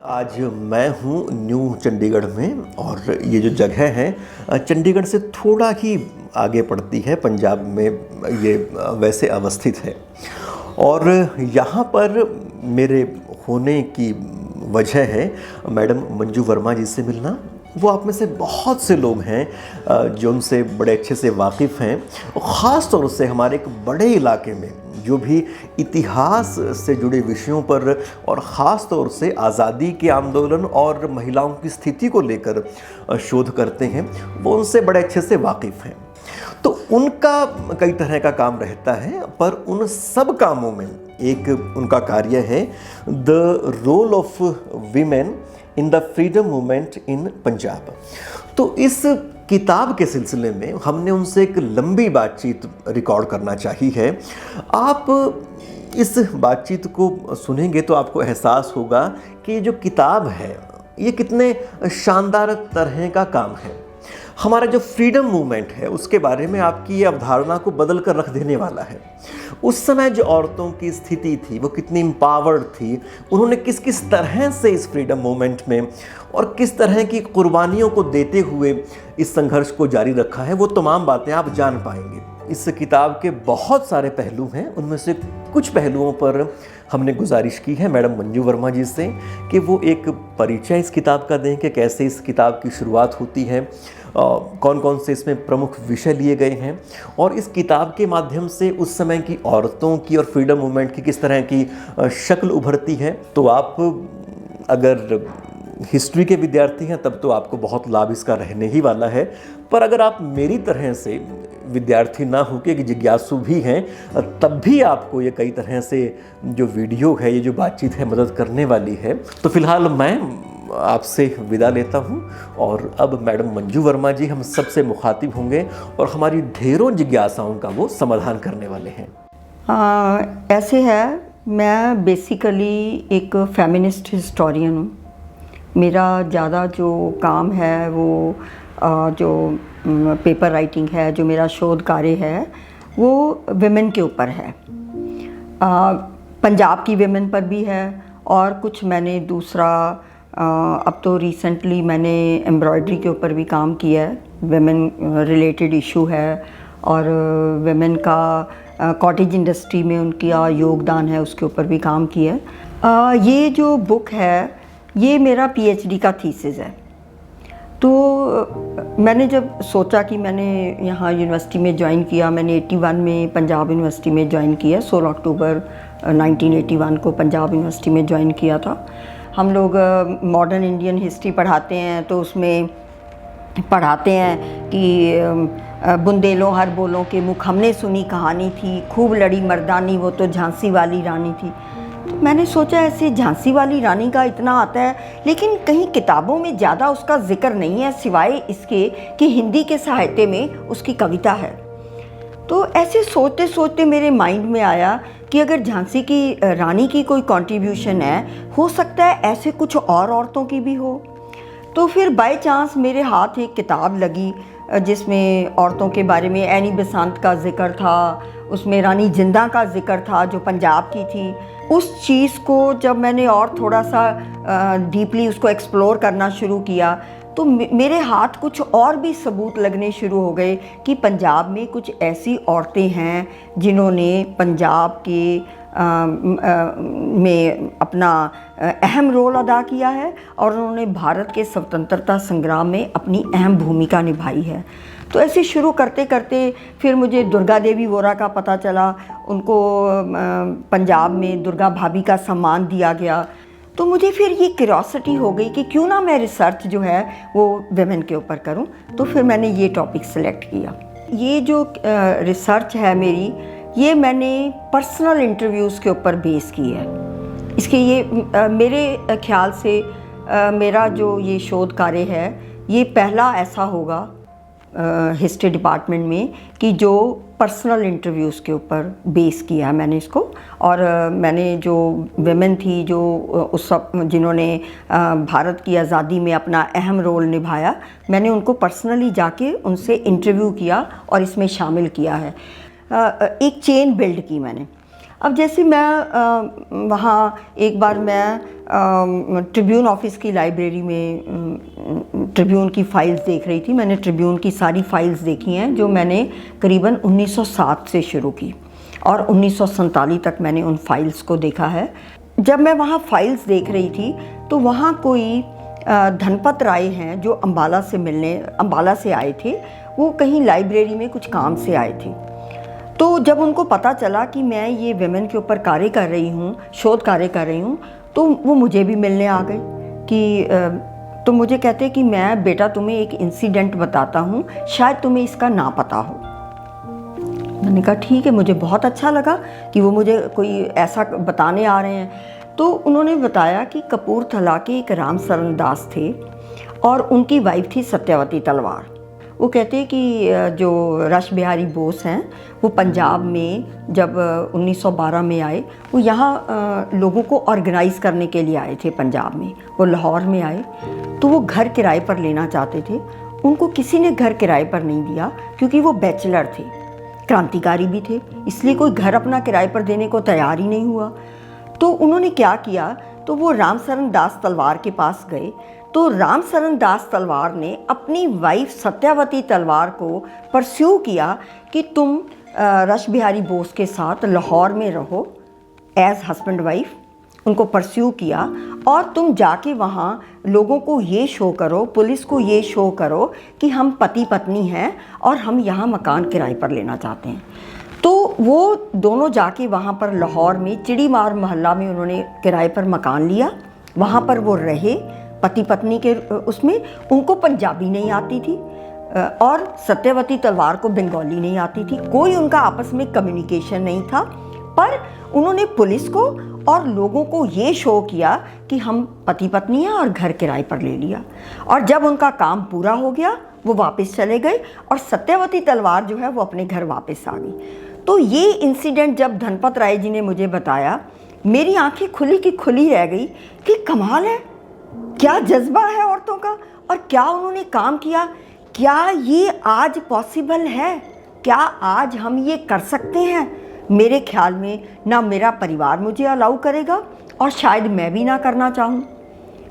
आज मैं हूँ न्यू चंडीगढ़ में और ये जो जगह है चंडीगढ़ से थोड़ा ही आगे पड़ती है, पंजाब में ये वैसे अवस्थित है। और यहाँ पर मेरे होने की वजह है मैडम मंजू वर्मा जी से मिलना। वो आप में से बहुत से लोग हैं जो उनसे बड़े अच्छे से वाकिफ़ हैं, ख़ास तौर से हमारे एक बड़े इलाके में जो भी इतिहास से जुड़े विषयों पर और ख़ास तौर से आज़ादी के आंदोलन और महिलाओं की स्थिति को लेकर शोध करते हैं, वो उनसे बड़े अच्छे से वाकिफ़ हैं। तो उनका कई तरह का काम रहता है, पर उन सब कामों में एक उनका कार्य है the role of women in the freedom movement in Punjab. तो इस किताब के सिलसिले में हमने उनसे एक लंबी बातचीत रिकॉर्ड करना चाहिए है। आप इस बातचीत को सुनेंगे तो आपको एहसास होगा कि ये जो किताब है ये कितने शानदार तरह का काम है। हमारा जो फ्रीडम मूवमेंट है उसके बारे में आपकी ये अवधारणा को बदल कर रख देने वाला है। उस समय जो औरतों की स्थिति थी वो कितनी एम्पावर्ड थी, उन्होंने किस किस तरह से इस फ्रीडम मूवमेंट में और किस तरह की कुर्बानियों को देते हुए इस संघर्ष को जारी रखा है, वो तमाम बातें आप जान पाएंगे। इस किताब के बहुत सारे पहलू हैं, उनमें से कुछ पहलुओं पर हमने गुजारिश की है मैडम मंजू वर्मा जी से कि वो एक परिचय इस किताब का दें कि कैसे इस किताब की शुरुआत होती है, कौन कौन से इसमें प्रमुख विषय लिए गए हैं और इस किताब के माध्यम से उस समय की औरतों की और फ्रीडम मूवमेंट की किस तरह की शक्ल उभरती है। तो आप अगर हिस्ट्री के विद्यार्थी हैं तब तो आपको बहुत लाभ इसका रहने ही वाला है, पर अगर आप मेरी तरह से विद्यार्थी ना हो के जिज्ञासु भी हैं तब भी आपको ये कई तरह से जो वीडियो है, ये जो बातचीत है, मदद करने वाली है। तो फिलहाल मैं आपसे विदा लेता हूँ और अब मैडम मंजू वर्मा जी हम सबसे मुखातिब होंगे और हमारी ढेरों जिज्ञासाओं का वो समाधान करने वाले हैं। ऐसे है, मैं बेसिकली एक फेमिनिस्ट हिस्टोरियन हूँ। मेरा ज़्यादा जो काम है वो जो पेपर राइटिंग है, जो मेरा शोध कार्य है वो विमेन के ऊपर है। पंजाब की विमेन पर भी है और कुछ मैंने दूसरा अब तो रिसेंटली मैंने एम्ब्रॉयडरी के ऊपर भी काम किया है, विमेन रिलेटेड इशू है और विमेन का कॉटेज इंडस्ट्री में उनका योगदान है उसके ऊपर भी काम किया है। ये जो बुक है ये मेरा पीएचडी का थीसिस है। तो मैंने जब सोचा कि मैंने यहाँ यूनिवर्सिटी में ज्वाइन किया, मैंने 81 में पंजाब यूनिवर्सिटी में ज्वाइन किया, 16 अक्टूबर 1981 को पंजाब यूनिवर्सिटी में ज्वाइन किया था। हम लोग मॉडर्न इंडियन हिस्ट्री पढ़ाते हैं तो उसमें पढ़ाते हैं कि बुंदेलों हर बोलों के मुख हमने सुनी कहानी थी, खूब लड़ी मर्दानी वो तो झांसी वाली रानी थी। तो मैंने सोचा ऐसे झांसी वाली रानी का इतना आता है लेकिन कहीं किताबों में ज़्यादा उसका जिक्र नहीं है सिवाय इसके कि हिंदी के साहित्य में उसकी कविता है। तो ऐसे सोचते सोचते मेरे माइंड में आया कि अगर झांसी की रानी की कोई कंट्रीब्यूशन है, हो सकता है ऐसे कुछ और औरतों की भी हो। तो फिर बाय चांस मेरे हाथ एक किताब लगी जिसमें औरतों के बारे में एनी बेसांत का जिक्र था, उसमें रानी जिंदा का जिक्र था जो पंजाब की थी। उस चीज़ को जब मैंने और थोड़ा सा डीपली उसको एक्सप्लोर करना शुरू किया तो मेरे हाथ कुछ और भी सबूत लगने शुरू हो गए कि पंजाब में कुछ ऐसी औरतें हैं जिन्होंने पंजाब के में अपना अहम रोल अदा किया है और उन्होंने भारत के स्वतंत्रता संग्राम में अपनी अहम भूमिका निभाई है। तो ऐसे शुरू करते करते फिर मुझे दुर्गा देवी वोरा का पता चला, उनको पंजाब में दुर्गा भाभी का सम्मान दिया गया। तो मुझे फिर ये क्यूरियोसिटी हो गई कि क्यों ना मैं रिसर्च जो है वो विमेन के ऊपर करूं। तो फिर मैंने ये टॉपिक सेलेक्ट किया। ये जो रिसर्च है मेरी, ये मैंने पर्सनल इंटरव्यूज़ के ऊपर बेस की है। इसके ये मेरे ख्याल से मेरा जो ये शोध कार्य है ये पहला ऐसा होगा हिस्ट्री डिपार्टमेंट में कि जो पर्सनल इंटरव्यूज़ के ऊपर बेस किया है मैंने इसको। और मैंने जो विमेन थी जो उस सब जिन्होंने भारत की आज़ादी में अपना अहम रोल निभाया, मैंने उनको पर्सनली जाके उनसे इंटरव्यू किया और इसमें शामिल किया है। एक चेन बिल्ड की मैंने। अब जैसे मैं वहाँ एक बार मैं ट्रिब्यून ऑफिस की लाइब्रेरी में ट्रिब्यून की फ़ाइल्स देख रही थी। मैंने ट्रिब्यून की सारी फ़ाइल्स देखी हैं जो मैंने करीबन 1907 से शुरू की और 1947 तक मैंने उन फाइल्स को देखा है। जब मैं वहाँ फाइल्स देख रही थी तो वहाँ कोई धनपत राय हैं जो अम्बाला से आए थे। वो कहीं लाइब्रेरी में कुछ काम से आए थे। तो जब उनको पता चला कि मैं ये विमेन के ऊपर कार्य कर रही हूँ, शोध कार्य कर रही हूँ, तो वो मुझे भी मिलने आ गए कि तो मुझे कहते कि मैं बेटा तुम्हें एक इंसिडेंट बताता हूँ, शायद तुम्हें इसका ना पता हो। मैंने कहा ठीक है, मुझे बहुत अच्छा लगा कि वो मुझे कोई ऐसा बताने आ रहे हैं। तो उन्होंने बताया कि कपूरथला के एक राम शरण दास थे और उनकी वाइफ थी सत्यवती तलवार। वो कहते कि जो रश बिहारी बोस हैं वो पंजाब में जब 1912 में आए, वो यहाँ लोगों को ऑर्गेनाइज़ करने के लिए आए थे पंजाब में। वो लाहौर में आए तो वो घर किराए पर लेना चाहते थे। उनको किसी ने घर किराए पर नहीं दिया क्योंकि वो बैचलर थे, क्रांतिकारी भी थे, इसलिए कोई घर अपना किराए पर देने को तैयार ही नहीं हुआ। तो उन्होंने क्या किया, तो वो राम शरण दास तलवार के पास गए। तो राम शरण दास तलवार ने अपनी वाइफ सत्यवती तलवार को परस्यू किया कि तुम रश बिहारी बोस के साथ लाहौर में रहो एज हस्बैंड वाइफ। उनको परस्यू किया और तुम जाके वहाँ लोगों को ये शो करो, पुलिस को ये शो करो कि हम पति पत्नी हैं और हम यहाँ मकान किराए पर लेना चाहते हैं। तो वो दोनों जाके वहाँ पर लाहौर में चिड़ीमार मोहल्ला में उन्होंने किराए पर मकान लिया। वहाँ पर वो रहे पति पत्नी के उसमें। उनको पंजाबी नहीं आती थी और सत्यवती तलवार को बंगाली नहीं आती थी। कोई उनका आपस में कम्युनिकेशन नहीं था, पर उन्होंने पुलिस को और लोगों को ये शो किया कि हम पति पत्नी हैं और घर किराए पर ले लिया। और जब उनका काम पूरा हो गया वो वापस चले गए और सत्यवती तलवार जो है वो अपने घर वापस आ गई। तो ये इंसिडेंट जब धनपत राय जी ने मुझे बताया, मेरी आंखें खुली की खुली रह गई कि कमाल है, क्या जज्बा है औरतों का और क्या उन्होंने काम किया। क्या ये आज पॉसिबल है? क्या आज हम ये कर सकते हैं? मेरे ख्याल में ना मेरा परिवार मुझे अलाउ करेगा और शायद मैं भी ना करना चाहूँ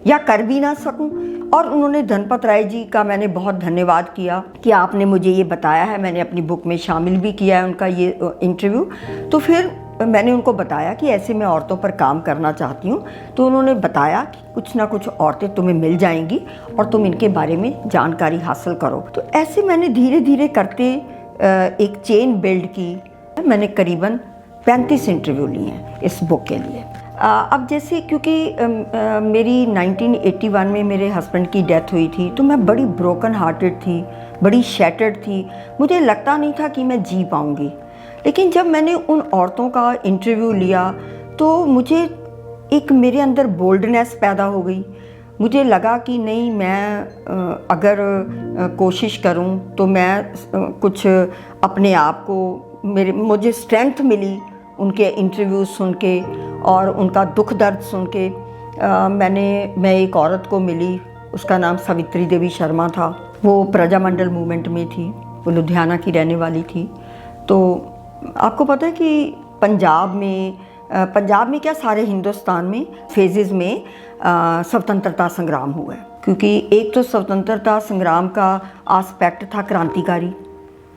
या कर भी ना सकूं। और उन्होंने धनपत राय जी का मैंने बहुत धन्यवाद किया कि आपने मुझे ये बताया है। मैंने अपनी बुक में शामिल भी किया है उनका ये इंटरव्यू। तो फिर मैंने उनको बताया कि ऐसे मैं औरतों पर काम करना चाहती हूँ। तो उन्होंने बताया कि कुछ ना कुछ औरतें तुम्हें मिल जाएंगी और तुम इनके बारे में जानकारी हासिल करो। तो ऐसे मैंने धीरे धीरे करते एक चेन बिल्ड की। मैंने करीबन 35 इंटरव्यू लिए हैं इस बुक के लिए। अब जैसे क्योंकि मेरी 1981 में मेरे हस्बैंड की डेथ हुई थी, तो मैं बड़ी ब्रोकन हार्टेड थी, बड़ी शैटर्ड थी। मुझे लगता नहीं था कि मैं जी पाऊँगी। लेकिन जब मैंने उन औरतों का इंटरव्यू लिया तो मुझे एक मेरे अंदर बोल्डनेस पैदा हो गई। मुझे लगा कि नहीं, मैं अगर कोशिश करूं तो मैं कुछ अपने आप को मुझे स्ट्रेंथ मिली उनके इंटरव्यू सुन के और उनका दुख दर्द सुन के। मैं एक औरत को मिली, उसका नाम सावित्री देवी शर्मा था। वो प्रजामंडल मूवमेंट में थी, वो लुधियाना की रहने वाली थी। तो आपको पता है कि पंजाब में क्या सारे हिंदुस्तान में फेजेस में स्वतंत्रता संग्राम हुआ है। क्योंकि एक तो स्वतंत्रता संग्राम का आस्पेक्ट था क्रांतिकारी,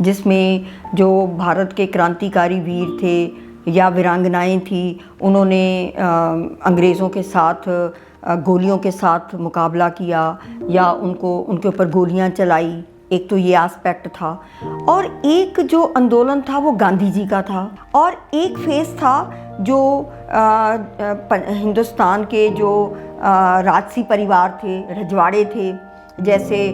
जिसमें जो भारत के क्रांतिकारी वीर थे या वीरांगनाएं थी, उन्होंने अंग्रेज़ों के साथ गोलियों के साथ मुकाबला किया या उनके ऊपर गोलियां चलाई। एक तो ये एस्पेक्ट था। और एक जो आंदोलन था वो गांधी जी का था। और एक फेस था जो हिंदुस्तान के जो राजसी परिवार थे, रजवाड़े थे, जैसे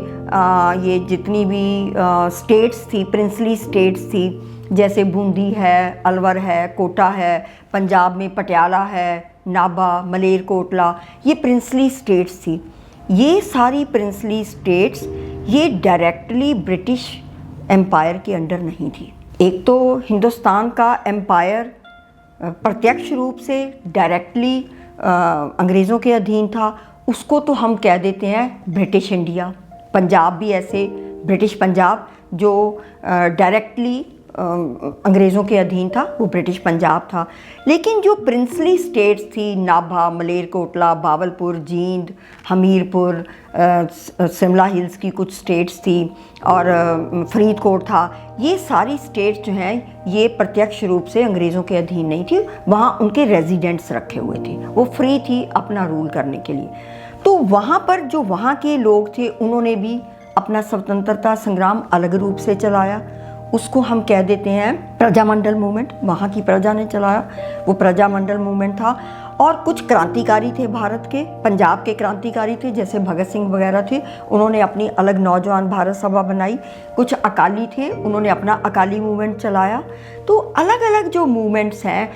ये जितनी भी स्टेट्स थी, प्रिंसली स्टेट्स थी, जैसे बूंदी है, अलवर है, कोटा है, पंजाब में पटियाला है, नाभा, मलेरकोटला, ये प्रिंसली स्टेट्स थी। ये सारी प्रिंसली स्टेट्स ये डायरेक्टली ब्रिटिश एम्पायर के अंडर नहीं थी। एक तो हिंदुस्तान का एम्पायर प्रत्यक्ष रूप से डायरेक्टली अंग्रेज़ों के अधीन था, उसको तो हम कह देते हैं ब्रिटिश इंडिया। पंजाब भी ऐसे ब्रिटिश पंजाब जो डायरेक्टली अंग्रेज़ों के अधीन था, वो ब्रिटिश पंजाब था। लेकिन जो प्रिंसली स्टेट्स थी, नाभा, मलेरकोटला, बावलपुर, जींद, हमीरपुर, शिमला हिल्स की कुछ स्टेट्स थी और फरीदकोट था, ये सारी स्टेट्स जो हैं ये प्रत्यक्ष रूप से अंग्रेज़ों के अधीन नहीं थी। वहाँ उनके रेजिडेंट्स रखे हुए थे, वो फ्री थी अपना रूल करने के लिए। तो वहाँ पर जो वहाँ के लोग थे उन्होंने भी अपना स्वतंत्रता संग्राम अलग रूप से चलाया। उसको हम कह देते हैं प्रजामंडल मूवमेंट, वहाँ की प्रजा ने चलाया, वो प्रजामंडल मूवमेंट था। और कुछ क्रांतिकारी थे भारत के, पंजाब के क्रांतिकारी थे जैसे भगत सिंह वगैरह थे, उन्होंने अपनी अलग नौजवान भारत सभा बनाई। कुछ अकाली थे, उन्होंने अपना अकाली मूवमेंट चलाया। तो अलग अलग जो मूवमेंट्स हैं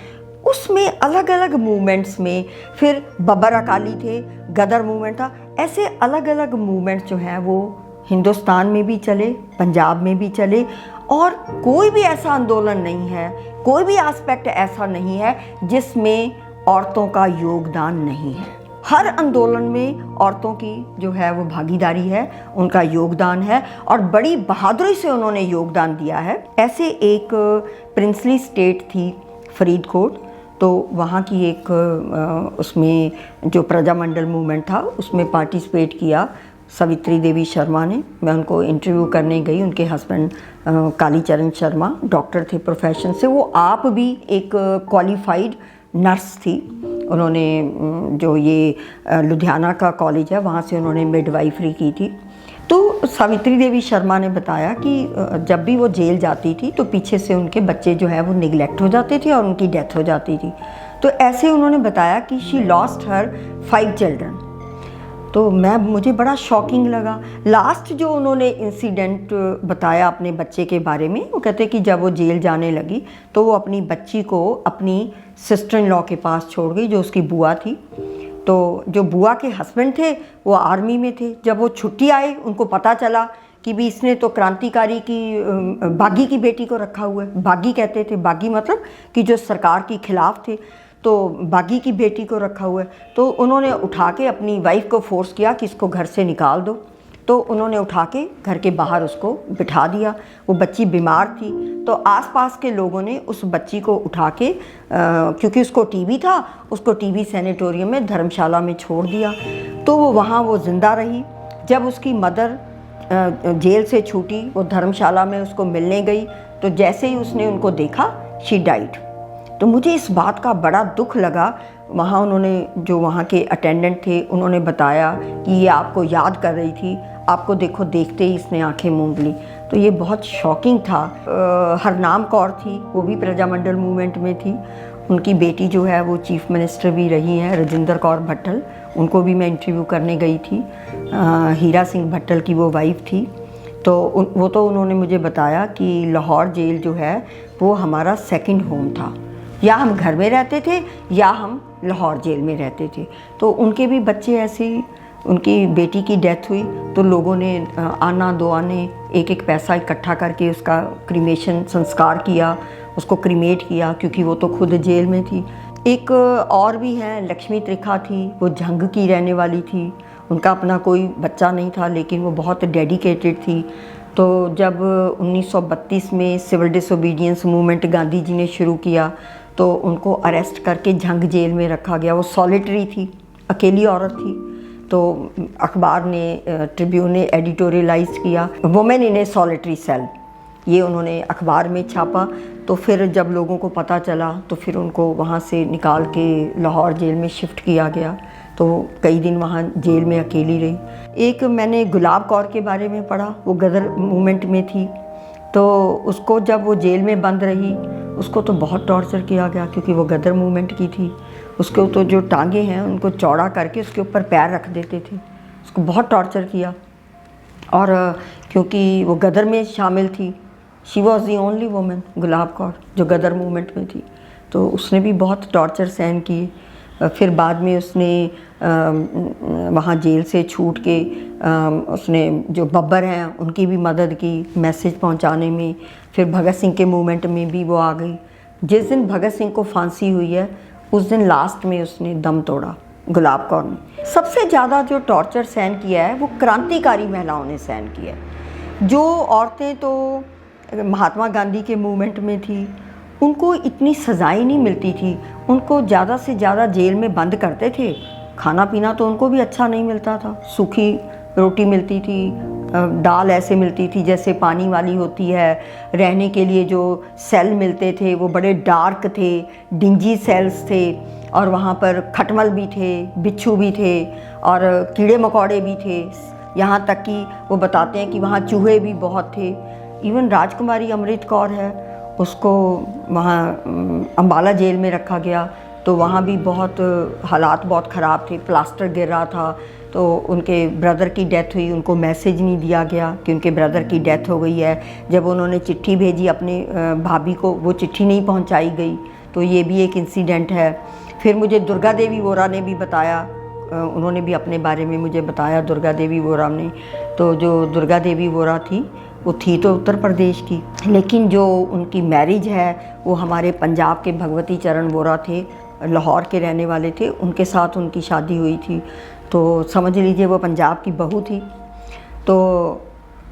उसमें अलग अलग मूवमेंट्स में फिर बब्बर अकाली थे, गदर मूवमेंट था, ऐसे अलग अलग मूवमेंट्स जो हैं वो हिंदुस्तान में भी चले, पंजाब में भी चले। और कोई भी ऐसा आंदोलन नहीं है, कोई भी एस्पेक्ट ऐसा नहीं है जिसमें औरतों का योगदान नहीं है। हर आंदोलन में औरतों की जो है वो भागीदारी है, उनका योगदान है और बड़ी बहादुरी से उन्होंने योगदान दिया है। ऐसे एक प्रिंसली स्टेट थी फरीदकोट, तो वहाँ की एक उसमें जो प्रजामंडल मूवमेंट था उसमें पार्टिसिपेट किया सवित्री देवी शर्मा ने। मैं उनको इंटरव्यू करने गई, उनके हस्बैंड कालीचरण शर्मा डॉक्टर थे प्रोफेशन से, वो आप भी एक क्वालिफाइड नर्स थी। उन्होंने जो ये लुधियाना का कॉलेज है वहाँ से उन्होंने मिडवाइफरी की थी। तो सावित्री देवी शर्मा ने बताया कि जब भी वो जेल जाती थी तो पीछे से उनके बच्चे जो है वो निगलेक्ट हो जाते थे और उनकी डेथ हो जाती थी। तो ऐसे उन्होंने बताया कि शी लॉस्ट हर 5 चिल्ड्रन। तो मुझे बड़ा शॉकिंग लगा। लास्ट जो उन्होंने इंसिडेंट बताया अपने बच्चे के बारे में, वो कहते कि जब वो जेल जाने लगी तो वो अपनी बच्ची को अपनी सिस्टर इन लॉ के पास छोड़ गई जो उसकी बुआ थी। तो जो बुआ के हस्बैंड थे वो आर्मी में थे। जब वो छुट्टी आए उनको पता चला कि भी इसने तो क्रांतिकारी की बागी की बेटी को रखा हुआ है। बागी कहते थे, बागी मतलब कि जो सरकार के खिलाफ थे, तो बागी की बेटी को रखा हुआ है। तो उन्होंने उठा के अपनी वाइफ को फोर्स किया कि इसको घर से निकाल दो। तो उन्होंने उठा के घर के बाहर उसको बिठा दिया। वो बच्ची बीमार थी तो आसपास के लोगों ने उस बच्ची को उठा के क्योंकि उसको टीबी था, उसको टीबी सैनिटोरियम में धर्मशाला में छोड़ दिया। तो वो वहाँ वो ज़िंदा रही। जब उसकी मदर जेल से छूटी, वो धर्मशाला में उसको मिलने गई, तो जैसे ही उसने उनको देखा शी डाइड। तो मुझे इस बात का बड़ा दुख लगा। वहाँ उन्होंने जो वहाँ के अटेंडेंट थे उन्होंने बताया कि ये आपको याद कर रही थी, आपको देखो देखते ही इसने आंखें मूंद ली। तो ये बहुत शॉकिंग था। हरनाम कौर थी, वो भी प्रजामंडल मूवमेंट में थी। उनकी बेटी जो है वो चीफ मिनिस्टर भी रही हैं, राजेंद्र कौर भट्टल, उनको भी मैं इंटरव्यू करने गई थी। हीरा सिंह भट्टल की वो वाइफ थी। तो वो तो उन्होंने मुझे बताया कि लाहौर जेल जो है वो हमारा सेकंड होम था। या हम घर में रहते थे या हम लाहौर जेल में रहते थे। तो उनके भी बच्चे ऐसे ही, उनकी बेटी की डेथ हुई तो लोगों ने आना दो आने एक एक पैसा इकट्ठा करके उसका क्रीमेशन संस्कार किया, उसको क्रीमेट किया, क्योंकि वो तो खुद जेल में थी। एक और भी हैं, लक्ष्मी त्रिखा थी, वो झंग की रहने वाली थी। उनका अपना कोई बच्चा नहीं था लेकिन वो बहुत डेडिकेटेड थी। तो जब 1932 में civil disobedience movement Gandhi ji ने शुरू किया तो उनको अरेस्ट करके झंग जेल में रखा गया। वो सॉलिटरी थी, अकेली औरत थी। तो अखबार ने, ट्रिब्यून ने एडिटोरियलाइज किया women in a solitary cell, ये उन्होंने अखबार में छापा। तो फिर जब लोगों को पता चला तो फिर उनको वहाँ से निकाल के लाहौर जेल में शिफ्ट किया गया। तो कई दिन वहाँ जेल में अकेली रही। एक मैंने गुलाब कौर के बारे में पढ़ा, वो गदर मूवमेंट में थी। तो उसको जब वो जेल में बंद रही उसको तो बहुत टॉर्चर किया गया क्योंकि वो गदर मूवमेंट की थी। उसके तो जो टांगे हैं उनको चौड़ा करके उसके ऊपर पैर रख देते थे, उसको बहुत टॉर्चर किया। और क्योंकि वो गदर में शामिल थी, she was the only women, Gulab Kaur जो गदर मूवमेंट में थी, तो उसने भी बहुत टॉर्चर सहन किए। फिर बाद में उसने वहाँ जेल से छूट के उसने जो बब्बर हैं उनकी भी मदद की मैसेज पहुँचाने में। फिर भगत सिंह के मूवमेंट में भी वो आ गई। जिस दिन भगत सिंह को फांसी हुई है उस दिन लास्ट में उसने दम तोड़ा, गुलाब कौर ने। सबसे ज़्यादा जो टॉर्चर सहन किया है वो क्रांतिकारी महिलाओं ने सहन किया है। जो औरतें तो महात्मा गांधी के मूवमेंट में थी, उनको इतनी सज़ाएं नहीं मिलती थी, उनको ज़्यादा से ज़्यादा जेल में बंद करते थे। खाना पीना तो उनको भी अच्छा नहीं मिलता था, सूखी रोटी मिलती थी, दाल ऐसे मिलती थी जैसे पानी वाली होती है। रहने के लिए जो सेल मिलते थे वो बड़े डार्क थे, डिंजी सेल्स थे, और वहाँ पर खटमल भी थे, बिच्छू भी थे और कीड़े मकोड़े भी थे। यहाँ तक कि वो बताते हैं कि वहाँ चूहे भी बहुत थे। इवन राजकुमारी अमृत कौर है, उसको वहाँ अम्बाला जेल में रखा गया, तो वहाँ भी बहुत हालात बहुत ख़राब थे, प्लास्टर गिर रहा था। तो उनके ब्रदर की डेथ हुई, उनको मैसेज नहीं दिया गया कि उनके ब्रदर की डेथ हो गई है। जब उन्होंने चिट्ठी भेजी अपने भाभी को, वो चिट्ठी नहीं पहुंचाई गई, तो ये भी एक इंसिडेंट है। फिर मुझे दुर्गा देवी वोरा ने भी बताया, उन्होंने भी अपने बारे में मुझे बताया, दुर्गा देवी वोरा ने। तो जो दुर्गा देवी वोरा थी वो थी तो उत्तर प्रदेश की, लेकिन जो उनकी मैरिज है वो हमारे पंजाब के भगवती चरण वोरा थे, लाहौर के रहने वाले थे, उनके साथ उनकी शादी हुई थी। तो समझ लीजिए वो पंजाब की बहू थी। तो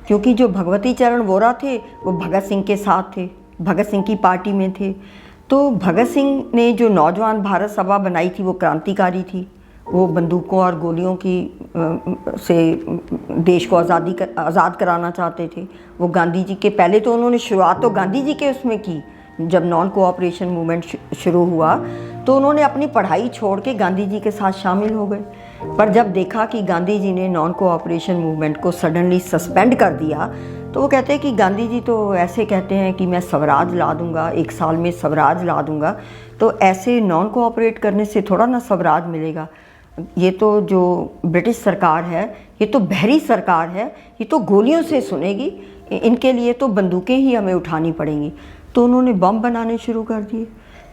क्योंकि जो भगवती चरण वोरा थे वो भगत सिंह के साथ थे, भगत सिंह की पार्टी में थे। तो भगत सिंह ने जो नौजवान भारत सभा बनाई थी वो क्रांतिकारी थी। वो बंदूकों और गोलियों की से देश को आज़ाद कराना चाहते थे। वो गांधी जी के, पहले तो उन्होंने शुरुआत तो गांधी जी के उसमें की, जब नॉन कोऑपरेशन मूवमेंट शुरू हुआ तो उन्होंने अपनी पढ़ाई छोड़ के गांधी जी के साथ शामिल हो गए। पर जब देखा कि गांधी जी ने नॉन कोऑपरेशन मूवमेंट को सडनली सस्पेंड कर दिया, तो वो कहते हैं कि गांधी जी तो ऐसे कहते हैं कि मैं स्वराज ला दूंगा, 1 साल में स्वराज ला दूंगा, तो ऐसे नॉन कोऑपरेट करने से थोड़ा ना स्वराज मिलेगा। ये तो जो ब्रिटिश सरकार है ये तो बहरी सरकार है, ये तो गोलियों से सुनेगी, इनके लिए तो बंदूकें ही हमें उठानी पड़ेंगी। तो उन्होंने बम बनाने शुरू कर दिए।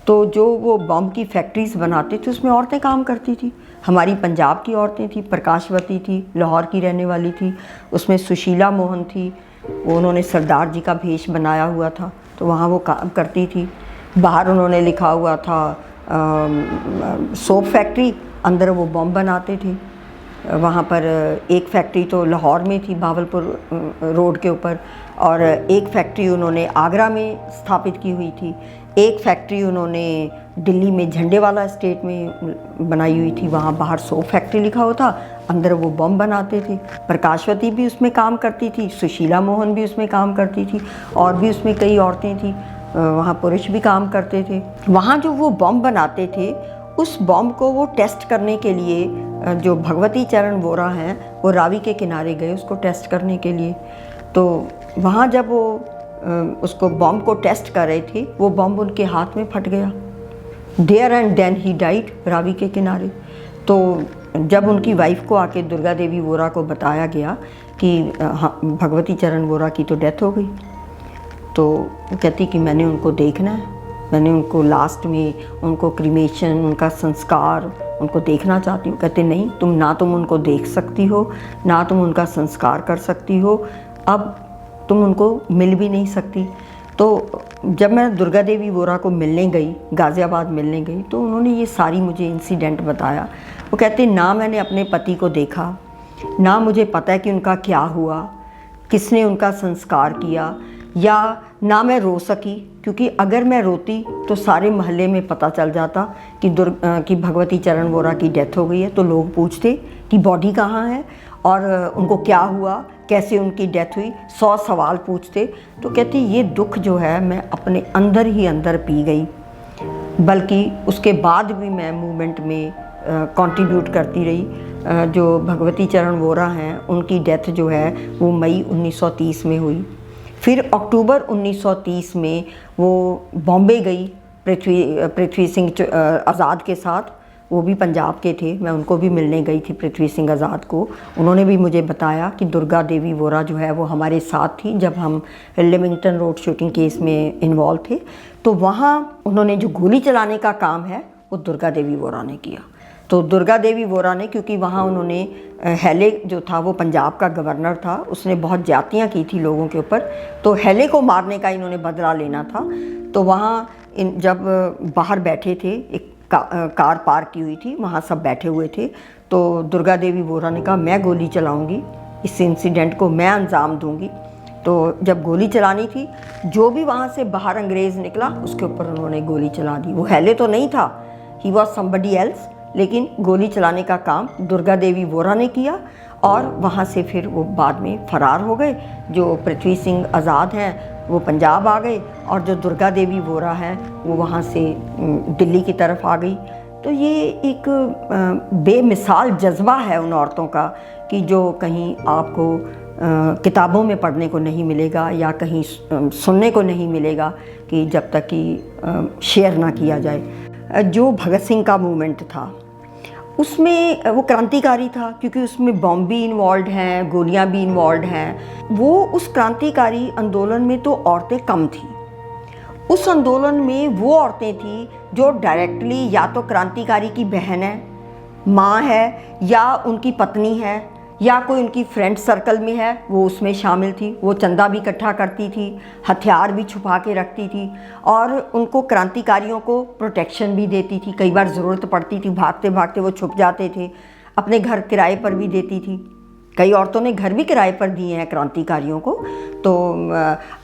तो जो वो बम की फैक्ट्रीज़ बनाते थे उसमें औरतें काम करती थी। हमारी पंजाब की औरतें थी, प्रकाशवती थी, लाहौर की रहने वाली थी, उसमें सुशीला मोहन थी, वो उन्होंने सरदार जी का भेष बनाया हुआ था, तो वहाँ वो काम करती थी। बाहर उन्होंने लिखा हुआ था सोप फैक्ट्री, अंदर वो बम बनाते थे। वहाँ पर एक फैक्ट्री तो लाहौर में थी, भावलपुर रोड के ऊपर, और एक फैक्ट्री उन्होंने आगरा में स्थापित की हुई थी। एक फैक्ट्री उन्होंने दिल्ली में झंडेवाला एस्टेट में बनाई हुई थी, वहाँ बाहर सोप फैक्ट्री लिखा हुआ था, अंदर वो बम बनाते थे। प्रकाशवती भी उसमें काम करती थी, सुशीला मोहन भी उसमें काम करती थी, और भी उसमें कई औरतें थी, वहाँ पुरुष भी काम करते थे। वहाँ जो वो बम बनाते थे, उस बम को वो टेस्ट करने के लिए जो भगवती चरण वोरा हैं वो रावी के किनारे गए उसको टेस्ट करने के लिए। तो वहाँ जब वो उसको बम को टेस्ट कर रहे थे, वो बम उनके हाथ में फट गया। There and then he died, Ravi के किनारे। तो जब उनकी वाइफ को आके दुर्गा देवी वोरा को बताया गया कि हाँ, भगवती चरण वोरा की तो डेथ हो गई, तो वो कहती कि मैंने उनको देखना है, मैंने उनको लास्ट में उनको क्रीमेशन, उनका संस्कार उनको देखना चाहती हूँ। कहते नहीं, तुम उनको देख सकती हो, ना तुम उनका संस्कार कर सकती हो, अब तुम उनको मिल भी नहीं सकती। तो जब मैं दुर्गा देवी वोरा को मिलने गई, गाज़ियाबाद मिलने गई, तो उन्होंने ये सारी मुझे इंसिडेंट बताया। वो कहते ना मैंने अपने पति को देखा, ना मुझे पता है कि उनका क्या हुआ, किसने उनका संस्कार किया, या ना मैं रो सकी, क्योंकि अगर मैं रोती तो सारे मोहल्ले में पता चल जाता कि भगवती चरण वोरा की डेथ हो गई है। तो लोग पूछते कि बॉडी कहाँ है और उनको क्या हुआ, कैसे उनकी डेथ हुई, 100 सवाल पूछते। तो कहती ये दुख जो है मैं अपने अंदर ही अंदर पी गई, बल्कि उसके बाद भी मैं मूवमेंट में कंट्रीब्यूट करती रही। जो भगवती चरण वोरा हैं उनकी डेथ जो है वो मई 1930 में हुई। फिर अक्टूबर 1930 में वो बॉम्बे गई पृथ्वी सिंह आज़ाद के साथ, वो भी पंजाब के थे, मैं उनको भी मिलने गई थी पृथ्वी सिंह आज़ाद को। उन्होंने भी मुझे बताया कि दुर्गा देवी वोरा जो है वो हमारे साथ थी जब हम लिविंगटन रोड शूटिंग केस में इन्वॉल्व थे। तो वहाँ उन्होंने जो गोली चलाने का काम है वो दुर्गा देवी वोरा ने किया। तो दुर्गा देवी वोरा ने, क्योंकि वहाँ उन्होंने हैले जो था वो पंजाब का गवर्नर था, उसने बहुत ज्यादतियाँ की थी लोगों के ऊपर, तो हैले को मारने का इन्होंने बदला लेना था। तो वहाँ जब बाहर बैठे थे, एक कार पार्क की हुई थी, वहाँ सब बैठे हुए थे, तो दुर्गा देवी वोरा ने कहा मैं गोली चलाऊंगी, इस इंसिडेंट को मैं अंजाम दूंगी। तो जब गोली चलानी थी, जो भी वहाँ से बाहर अंग्रेज़ निकला उसके ऊपर उन्होंने गोली चला दी। वो हेले तो नहीं था, ही वॉज समबडी एल्स, लेकिन गोली चलाने का काम दुर्गा देवी वोरा ने किया और वहाँ से फिर वो बाद में फरार हो गए। जो पृथ्वी सिंह आज़ाद हैं वो पंजाब आ गए और जो दुर्गा देवी वोरा है वो वहाँ से दिल्ली की तरफ आ गई। तो ये एक बेमिसाल जज्बा है उन औरतों का कि जो कहीं आपको किताबों में पढ़ने को नहीं मिलेगा या कहीं सुनने को नहीं मिलेगा कि जब तक कि शेयर ना किया जाए। जो भगत सिंह का मूवमेंट था उसमें वो क्रांतिकारी था, क्योंकि उसमें बॉम्ब भी इन्वॉल्व हैं, गोलियां भी इन्वॉल्व हैं। वो उस क्रांतिकारी आंदोलन में तो औरतें कम थी। उस आंदोलन में वो औरतें थी जो डायरेक्टली या तो क्रांतिकारी की बहन है, माँ है, या उनकी पत्नी है, या कोई उनकी फ्रेंड सर्कल में है, वो उसमें शामिल थी। वो चंदा भी इकट्ठा करती थी, हथियार भी छुपा के रखती थी और उनको क्रांतिकारियों को प्रोटेक्शन भी देती थी। कई बार ज़रूरत पड़ती थी, भागते भागते वो छुप जाते थे। अपने घर किराए पर भी देती थी। कई औरतों ने घर भी किराए पर दिए हैं क्रांतिकारियों को। तो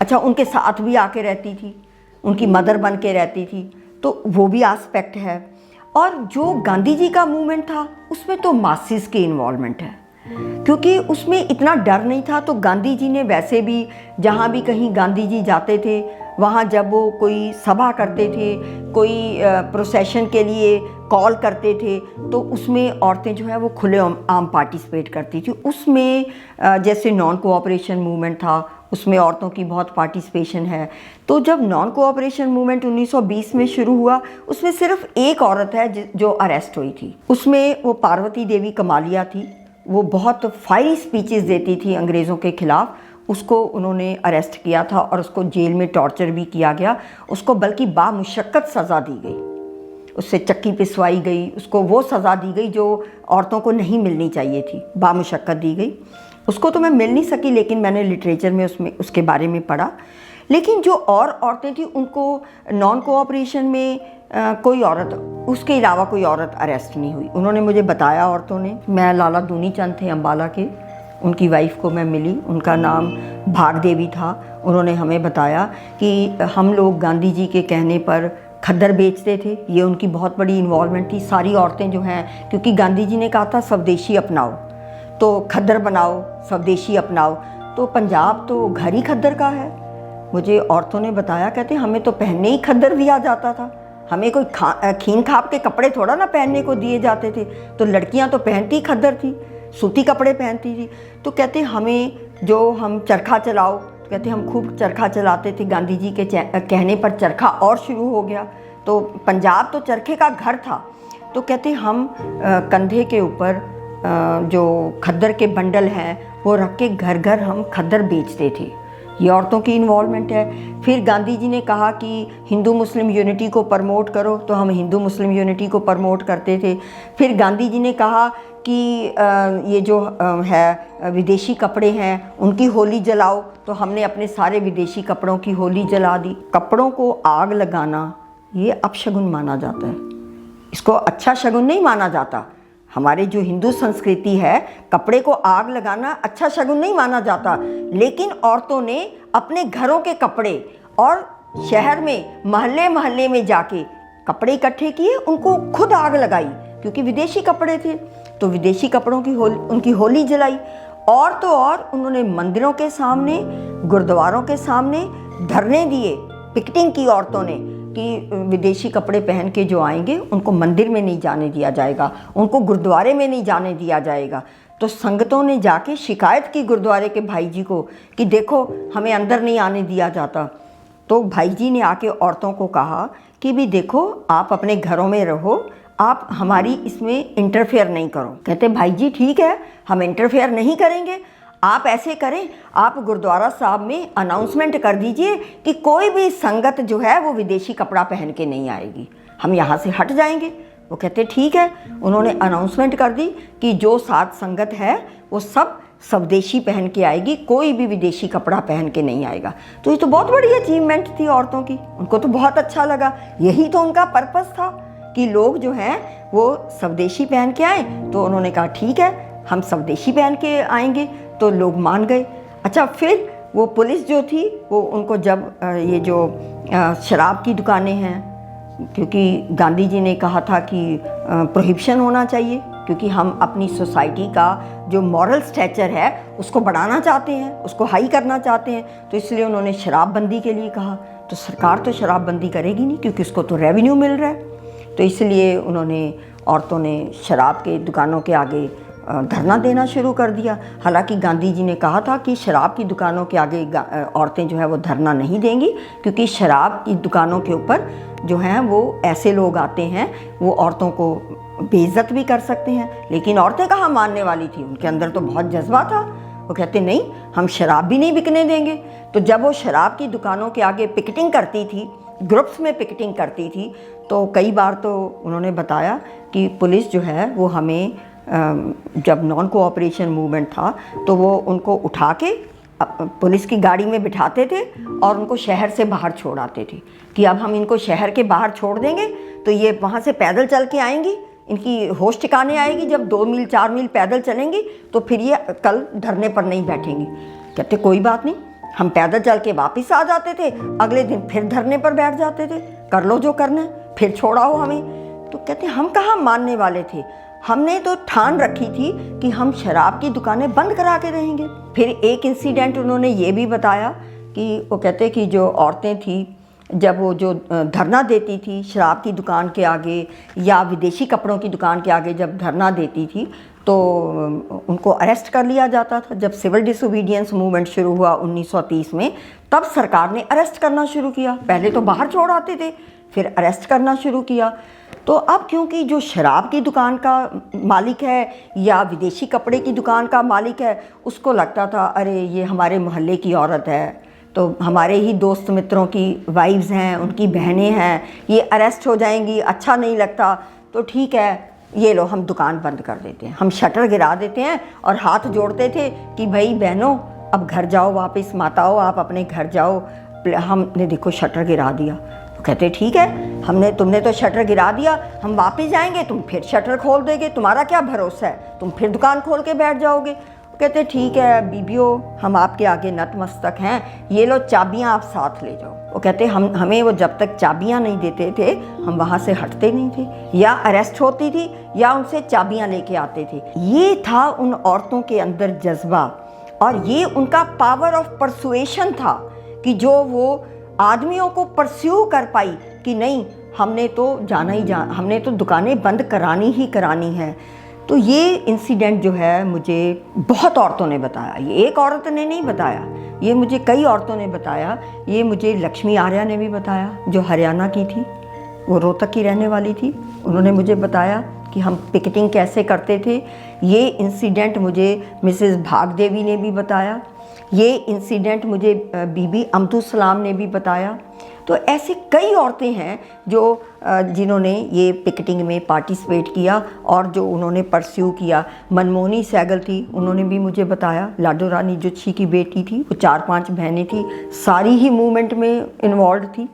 अच्छा, उनके साथ भी आके रहती थी, उनकी मदर बन के रहती थी। तो वो भी एस्पेक्ट है। और जो गांधी जी का मूवमेंट था उसमें तो मासिस की इन्वॉल्वमेंट है, क्योंकि उसमें इतना डर नहीं था। तो गांधी जी ने वैसे भी जहाँ भी कहीं गांधी जी जाते थे वहाँ जब वो कोई सभा करते थे, कोई प्रोसेशन के लिए कॉल करते थे, तो उसमें औरतें जो है वो खुले आम पार्टिसिपेट करती थी। उसमें जैसे नॉन कोऑपरेशन मूवमेंट था, उसमें औरतों की बहुत पार्टिसिपेशन है। तो जब नॉन कोऑपरेशन मूवमेंट 1920 में शुरू हुआ, उसमें सिर्फ एक औरत है जो अरेस्ट हुई थी। उसमें वो पार्वती देवी कमालिया थी। वो बहुत फायरी स्पीचेस देती थी अंग्रेज़ों के ख़िलाफ़। उसको उन्होंने अरेस्ट किया था और उसको जेल में टॉर्चर भी किया गया। उसको बल्कि बामुशक्क़त सज़ा दी गई, उससे चक्की पिसवाई गई, उसको वो सज़ा दी गई जो औरतों को नहीं मिलनी चाहिए थी, बामुशक्क़त दी गई। उसको तो मैं मिल नहीं सकी, लेकिन मैंने लिटरेचर में उसके बारे में पढ़ा। लेकिन जो और औरतें थी उनको नॉन कोऑपरेशन में कोई औरत, उसके अलावा कोई औरत अरेस्ट नहीं हुई। उन्होंने मुझे बताया औरतों ने। मैं लाला दूनी चंद थे अम्बाला के, उनकी वाइफ को मैं मिली, उनका नाम भाग देवी था। उन्होंने हमें बताया कि हम लोग गांधी जी के कहने पर खद्दर बेचते थे। ये उनकी बहुत बड़ी इन्वॉल्वमेंट थी। सारी औरतें जो हैं, क्योंकि गांधी जी ने कहा था स्वदेशी अपनाओ, तो खद्दर बनाओ, स्वदेशी अपनाओ। तो पंजाब तो घर ही खद्दर का है। मुझे औरतों ने बताया, कहते हमें तो पहनने ही खद्दर दिया जाता था, हमें कोई खीन खाप के कपड़े थोड़ा ना पहनने को दिए जाते थे। तो लड़कियां तो पहनती खद्दर थी, सूती कपड़े पहनती थी। तो कहते हमें जो हम चरखा चलाओ, तो कहते हम खूब चरखा चलाते थे। गांधी जी के कहने पर चरखा और शुरू हो गया। तो पंजाब तो चरखे का घर था। तो कहते हम कंधे के ऊपर जो खद्दर के बंडल हैं वो रख के घर घर हम खद्दर बेचते थे। ये औरतों की इन्वॉल्वमेंट है। फिर गांधी जी ने कहा कि हिंदू मुस्लिम यूनिटी को प्रमोट करो, तो हम हिंदू मुस्लिम यूनिटी को प्रमोट करते थे। फिर गांधी जी ने कहा कि ये जो है विदेशी कपड़े हैं उनकी होली जलाओ, तो हमने अपने सारे विदेशी कपड़ों की होली जला दी। कपड़ों को आग लगाना ये अपशगुन माना जाता है, इसको अच्छा शगुन नहीं माना जाता। हमारे जो हिंदू संस्कृति है, कपड़े को आग लगाना अच्छा शगुन नहीं माना जाता। लेकिन औरतों ने अपने घरों के कपड़े और शहर में मोहल्ले मोहल्ले में जाके कपड़े इकट्ठे किए, उनको खुद आग लगाई, क्योंकि विदेशी कपड़े थे। तो विदेशी कपड़ों की उनकी होली जलाई। और तो और उन्होंने मंदिरों के सामने, गुरुद्वारों के सामने धरने दिए, पिकेटिंग की औरतों ने कि विदेशी कपड़े पहन के जो आएंगे उनको मंदिर में नहीं जाने दिया जाएगा, उनको गुरुद्वारे में नहीं जाने दिया जाएगा। तो संगतों ने जाके शिकायत की गुरुद्वारे के भाई जी को कि देखो हमें अंदर नहीं आने दिया जाता। तो भाई जी ने आके औरतों को कहा कि भी देखो आप अपने घरों में रहो, आप हमारी इसमें इंटरफेयर नहीं करो। कहते भाई जी ठीक है, हम इंटरफेयर नहीं करेंगे। आप ऐसे करें, आप गुरुद्वारा साहब में अनाउंसमेंट कर दीजिए कि कोई भी संगत जो है वो विदेशी कपड़ा पहन के नहीं आएगी, हम यहाँ से हट जाएंगे। वो कहते ठीक है। उन्होंने अनाउंसमेंट कर दी कि जो सात संगत है वो सब स्वदेशी पहन के आएगी, कोई भी विदेशी कपड़ा पहन के नहीं आएगा। तो ये तो बहुत बड़ी अचीवमेंट थी औरतों की, उनको तो बहुत अच्छा लगा। यही तो उनका पर्पस था कि लोग जो हैं वो स्वदेशी पहन के आए। तो उन्होंने कहा ठीक है, हम स्वदेशी पहन के आएंगे। तो लोग मान गए। अच्छा, फिर वो पुलिस जो थी वो उनको जब ये जो शराब की दुकानें हैं, क्योंकि गांधी जी ने कहा था कि प्रोहिबिशन होना चाहिए, क्योंकि हम अपनी सोसाइटी का जो मॉरल स्टैचर है उसको बढ़ाना चाहते हैं, उसको हाई करना चाहते हैं, तो इसलिए उन्होंने शराबबंदी के लिए कहा। तो सरकार तो शराबबंदी करेगी नहीं क्योंकि उसको तो रेवेन्यू मिल रहा है, तो इसलिए उन्होंने औरतों ने शराब के दुकानों के आगे धरना देना शुरू कर दिया। हालांकि गांधी जी ने कहा था कि शराब की दुकानों के आगे औरतें जो है वो धरना नहीं देंगी, क्योंकि शराब की दुकानों के ऊपर जो हैं वो ऐसे लोग आते हैं वो औरतों को बेइज्जत भी कर सकते हैं। लेकिन औरतें कहाँ मानने वाली थी, उनके अंदर तो बहुत जज्बा था। वो कहते नहीं, हम शराब भी नहीं बिकने देंगे। तो जब वो शराब की दुकानों के आगे पिकेटिंग करती थी, ग्रुप्स में पिकेटिंग करती थी, तो कई बार तो उन्होंने बताया कि पुलिस जो है वो हमें जब नॉन कोऑपरेशन मूवमेंट था तो वो उनको उठा के पुलिस की गाड़ी में बिठाते थे और उनको शहर से बाहर छोड़ आते थे कि अब हम इनको शहर के बाहर छोड़ देंगे तो ये वहाँ से पैदल चल के आएंगी, इनकी होश ठिकाने आएगी। जब 2 मील 4 मील पैदल चलेंगी तो फिर ये कल धरने पर नहीं बैठेंगी। कहते कोई बात नहीं, हम पैदल चल के वापस आ जाते थे, अगले दिन फिर धरने पर बैठ जाते थे, कर लो जो करना है, फिर छोड़ाओ हमें। तो कहते हम कहाँ मानने वाले थे, हमने तो ठान रखी थी कि हम शराब की दुकानें बंद करा के रहेंगे। फिर एक इंसिडेंट उन्होंने ये भी बताया कि वो कहते कि जो औरतें थी जब वो जो धरना देती थी शराब की दुकान के आगे या विदेशी कपड़ों की दुकान के आगे जब धरना देती थी तो उनको अरेस्ट कर लिया जाता था। जब सिविल डिसोबीडियंस मूवमेंट शुरू हुआ 1930 में, तब सरकार ने अरेस्ट करना शुरू किया। पहले तो बाहर छोड़ आते थे, फिर अरेस्ट करना शुरू किया। तो अब क्योंकि जो शराब की दुकान का मालिक है या विदेशी कपड़े की दुकान का मालिक है, उसको लगता था अरे ये हमारे मोहल्ले की औरत है, तो हमारे ही दोस्त मित्रों की वाइफ्स हैं, उनकी बहनें हैं, ये अरेस्ट हो जाएंगी, अच्छा नहीं लगता, तो ठीक है ये लो हम दुकान बंद कर देते हैं, हम शटर गिरा देते हैं। और हाथ जोड़ते थे कि भाई बहनों अब घर जाओ वापस, माताओं आप अपने घर जाओ, हमने देखो शटर गिरा दिया। तो कहते ठीक है, तुमने तो शटर गिरा दिया, हम वापस जाएंगे, तुम फिर शटर खोल देंगे, तुम्हारा क्या भरोसा है, तुम फिर दुकान खोल के बैठ जाओगे। कहते ठीक है बीबियों, हम आपके आगे नतमस्तक हैं, ये लो चाबियां आप साथ ले जाओ। वो कहते हमें वो जब तक चाबियां नहीं देते थे हम वहाँ से हटते नहीं थे, या अरेस्ट होती थी या उनसे चाबियां लेके आते थे। ये था उन औरतों के अंदर जज्बा, और ये उनका पावर ऑफ परसुएशन था कि जो वो आदमियों को परस्यू कर पाई कि नहीं हमने तो हमने तो दुकानें बंद करानी ही करानी है। तो ये इंसिडेंट जो है मुझे बहुत औरतों ने बताया, ये एक औरत ने नहीं बताया, ये मुझे कई औरतों ने बताया। ये मुझे लक्ष्मी आर्या ने भी बताया जो हरियाणा की थी, वो रोहतक की रहने वाली थी। उन्होंने मुझे बताया कि हम पिकेटिंग कैसे करते थे। ये इंसिडेंट मुझे मिसेस भागदेवी ने भी बताया, ये इंसिडेंट मुझे बीबी अब्दुल सलाम ने भी बताया। तो ऐसे कई औरतें हैं जो जिन्होंने ये पिकेटिंग में पार्टिसिपेट किया और जो उन्होंने परस्यू किया। मनमोहनी सहगल थी, उन्होंने भी मुझे बताया। लाडो रानी जुत्शी की बेटी थी, वो 4-5 बहनें थी, सारी ही मूवमेंट में इन्वॉल्व थी।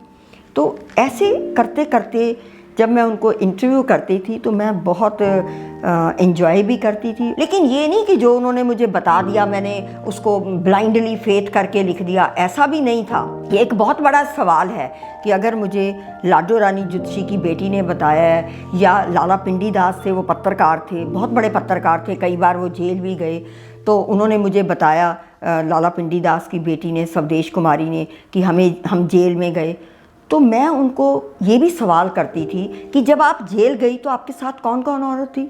तो ऐसे करते करते जब मैं उनको इंटरव्यू करती थी तो मैं बहुत एंजॉय भी करती थी। लेकिन ये नहीं कि जो उन्होंने मुझे बता दिया मैंने उसको ब्लाइंडली फेथ करके लिख दिया, ऐसा भी नहीं था। ये एक बहुत बड़ा सवाल है कि अगर मुझे लाडो रानी जुत्शी की बेटी ने बताया है या लाला पिंडी दास थे, वो पत्रकार थे, बहुत बड़े पत्रकार थे, कई बार वो जेल भी गए, तो उन्होंने मुझे बताया लाला पिंडी दास की बेटी ने, स्वदेश कुमारी ने, कि हम जेल में गए। तो मैं उनको ये भी सवाल करती थी कि जब आप जेल गई तो आपके साथ कौन कौन औरत थी।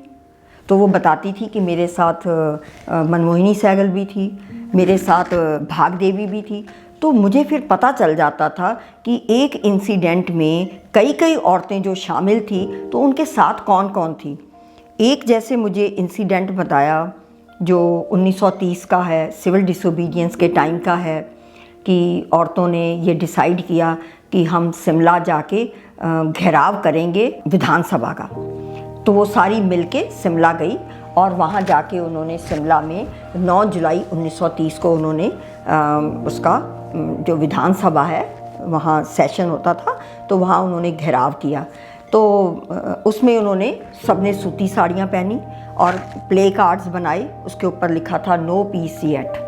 तो वो बताती थी कि मेरे साथ मनमोहिनी सहगल भी थी, मेरे साथ भागदेवी भी थी। तो मुझे फिर पता चल जाता था कि एक इंसिडेंट में कई कई औरतें जो शामिल थी तो उनके साथ कौन कौन थी। एक जैसे मुझे इंसिडेंट बताया जो 1930 का है, सिविल डिसोबीडियंस के टाइम का है, कि औरतों ने ये डिसाइड किया कि हम शिमला जाके घेराव करेंगे विधानसभा का। तो वो सारी मिलके शिमला गई और वहाँ जाके उन्होंने शिमला में 9 जुलाई 1930 को उन्होंने उसका जो विधानसभा है वहाँ सेशन होता था, तो वहाँ उन्होंने घेराव किया। तो उसमें उन्होंने सबने सूती साड़ियाँ पहनी और प्ले कार्ड्स बनाए, उसके ऊपर लिखा था नो पीस येट।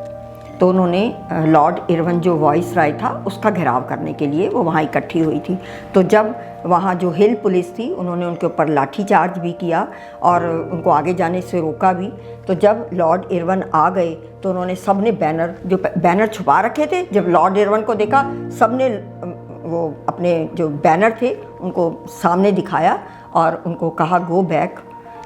तो उन्होंने लॉर्ड इरविन जो वॉइस राय था उसका घेराव करने के लिए वो वहाँ इकट्ठी हुई थी। तो जब वहाँ जो हिल पुलिस थी उन्होंने उनके ऊपर लाठीचार्ज भी किया और उनको आगे जाने से रोका भी। तो जब लॉर्ड इरविन आ गए तो उन्होंने सब ने बैनर छुपा रखे थे, जब लॉर्ड इरविन को देखा सब ने वो अपने जो बैनर थे उनको सामने दिखाया और उनको कहा गो बैक।